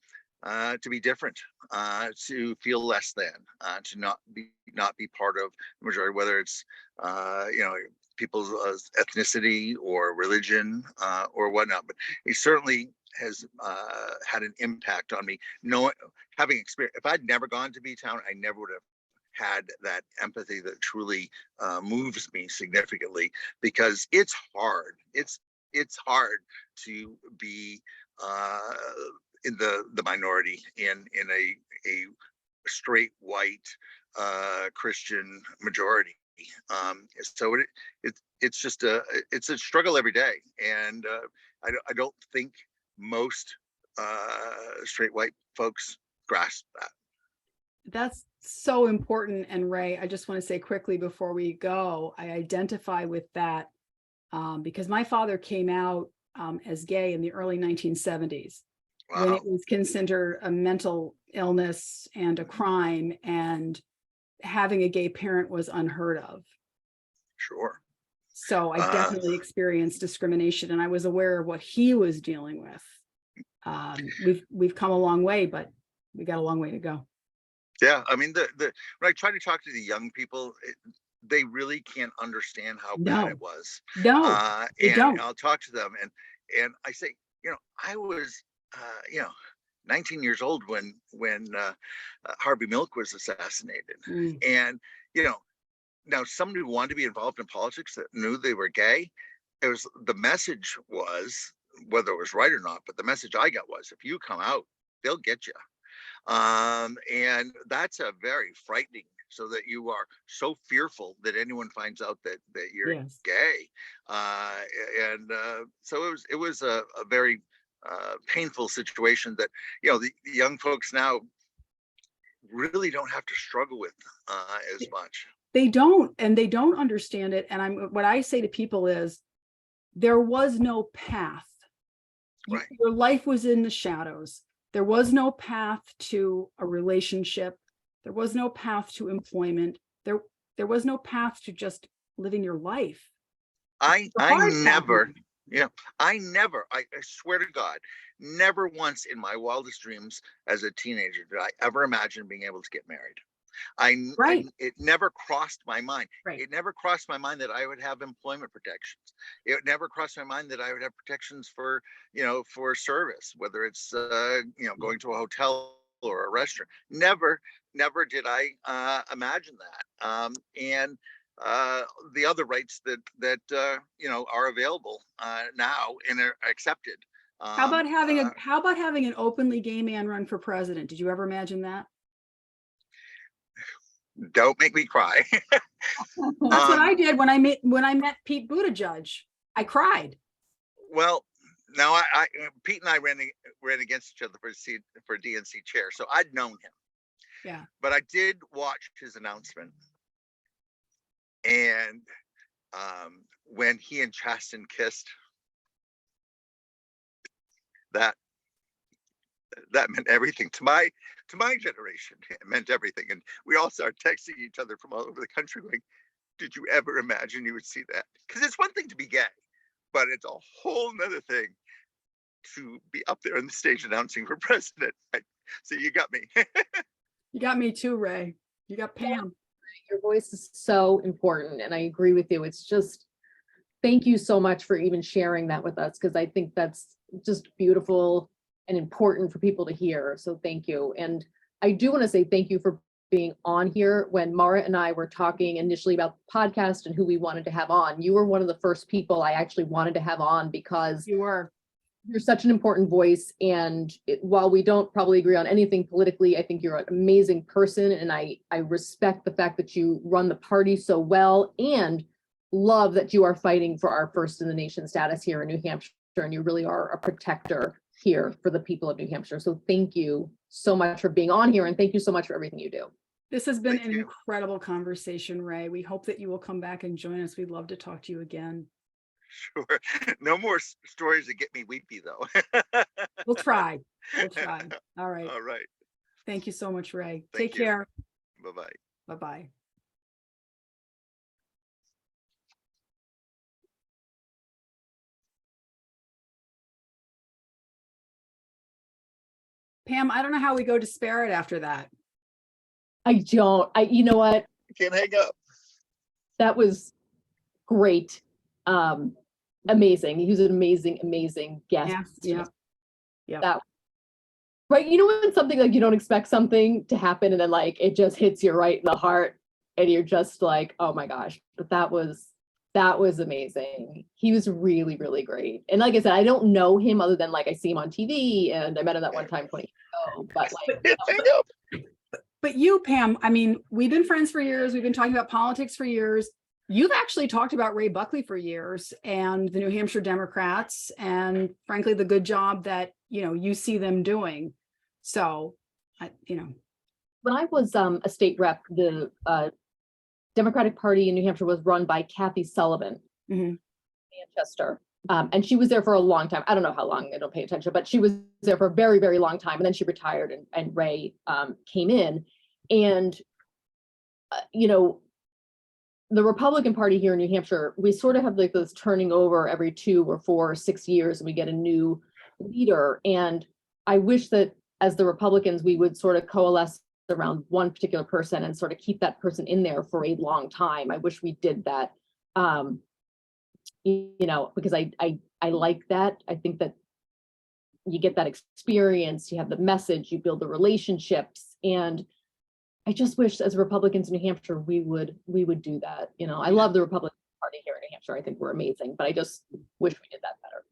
be different, to feel less than, to not be part of the majority, whether it's people's ethnicity or religion or whatnot. But it certainly has had an impact on me. Having experience, if I'd never gone to B-Town, I never would have had that empathy that truly moves me significantly, because it's hard. It's hard to be in the minority in a straight white Christian majority. So it's just it's a struggle every day, and I don't think most straight white folks grasp that. That's so important. And Ray, I just want to say quickly before we go, I identify with that because my father came out as gay in the early 1970s. Wow. When it was considered a mental illness and a crime, and having a gay parent was unheard of. Sure. So I definitely experienced discrimination, and I was aware of what he was dealing with. We've come a long way, but we got a long way to go. Yeah, I mean, when I try to talk to the young people, they really can't understand how bad it was. No, they don't. I'll talk to them, and I say, I was, 19 years old when Harvey Milk was assassinated, and now somebody who wanted to be involved in politics that knew they were gay, the message was, whether it was right or not, but the message I got was, if you come out, they'll get you. And that's a very frightening, so that you are so fearful that anyone finds out that you're gay. So it was a very painful situation that, the young folks now really don't have to struggle with as much. They don't, and they don't understand it. And what I say to people is, there was no path. Right. Your life was in the shadows. there was no path to a relationship. There was no path to employment. There was no path to just living your life. I never, I swear to God, never once in my wildest dreams as a teenager did I ever imagine being able to get married. It never crossed my mind. Right. It never crossed my mind that I would have employment protections. It never crossed my mind that I would have protections for, for service, whether it's, going to a hotel or a restaurant. Never did I imagine that. And the other rights that are available now and are accepted. How about having an openly gay man run for president? Did you ever imagine that? Don't make me cry. That's what I did when I met Pete Buttigieg. I cried. Well, now Pete and I ran against each other for DNC chair, so I'd known him. Yeah. But I did watch his announcement, and when he and Chasten kissed, that meant everything to my generation. It meant everything, and we all started texting each other from all over the country, going, "Did you ever imagine you would see that?" Because it's one thing to be gay, but it's a whole nother thing to be up there on the stage announcing for president. So you got me. You got me too, Ray. You got Pam. Your voice is so important, and I agree with you. It's just, thank you so much for even sharing that with us, because I think that's just beautiful and important for people to hear. So thank you. And I do want to say thank you for being on here. When Mara and I were talking initially about the podcast and who we wanted to have on, you were one of the first people I actually wanted to have on, because you're such an important voice. And while we don't probably agree on anything politically, I think you're an amazing person. And I respect the fact that you run the party so well, and love that you are fighting for our first in the nation status here in New Hampshire. And you really are a protector here for the people of New Hampshire. So thank you so much for being on here, and thank you so much for everything you do. This has been an incredible conversation, Ray. We hope that you will come back and join us. We'd love to talk to you again. Sure. No more stories that get me weepy, though. We'll try. All right. All right. Thank you so much, Ray. Take care. Bye-bye. Bye-bye. Pam, I don't know how we go disparate after that. You know what? I can't hang up. That was great. Amazing. He was an amazing guest. Yeah. That, right. You know, when something like you don't expect something to happen, and then like it just hits you right in the heart, and you're just like, oh my gosh. But that was amazing. He was really, really great. And like I said, I don't know him other than like I see him on TV, and I met him that one time 20 years ago. But like, but you, Pam, I mean, we've been friends for years. We've been talking about politics for years. You've actually talked about Ray Buckley for years, and the New Hampshire Democrats, and frankly, the good job that, you see them doing. So, when I was a state rep, the Democratic Party in New Hampshire was run by Kathy Sullivan, Manchester. And she was there for a long time. I don't know how long, I don't pay attention, but she was there for a very, very long time. And then she retired, and Ray came in. And, the Republican Party here in New Hampshire, we sort of have like this turning over every 2 or 4 or 6 years, and we get a new leader. And I wish that as the Republicans, we would sort of coalesce around one particular person and sort of keep that person in there for a long time. I wish we did that, because I like that. I think that you get that experience, you have the message, you build the relationships, and I just wish as Republicans in New Hampshire, we would do that. I love the Republican Party here in New Hampshire. I think we're amazing, but I just wish we did that better.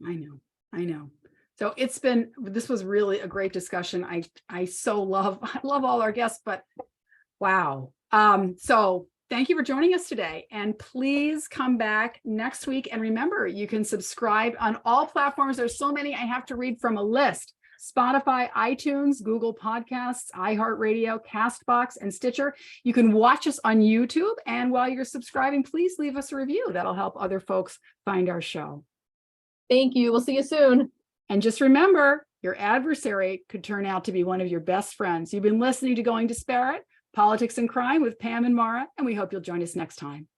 I know. So this was really a great discussion. I love all our guests, but wow. So thank you for joining us today, and please come back next week. And remember, you can subscribe on all platforms. There's so many, I have to read from a list: Spotify, iTunes, Google Podcasts, iHeartRadio, Castbox, and Stitcher. You can watch us on YouTube. And while you're subscribing, please leave us a review. That'll help other folks find our show. Thank you. We'll see you soon. And just remember, your adversary could turn out to be one of your best friends. You've been listening to Going Disparate, Politics and Crime with Pam and Mara, and we hope you'll join us next time.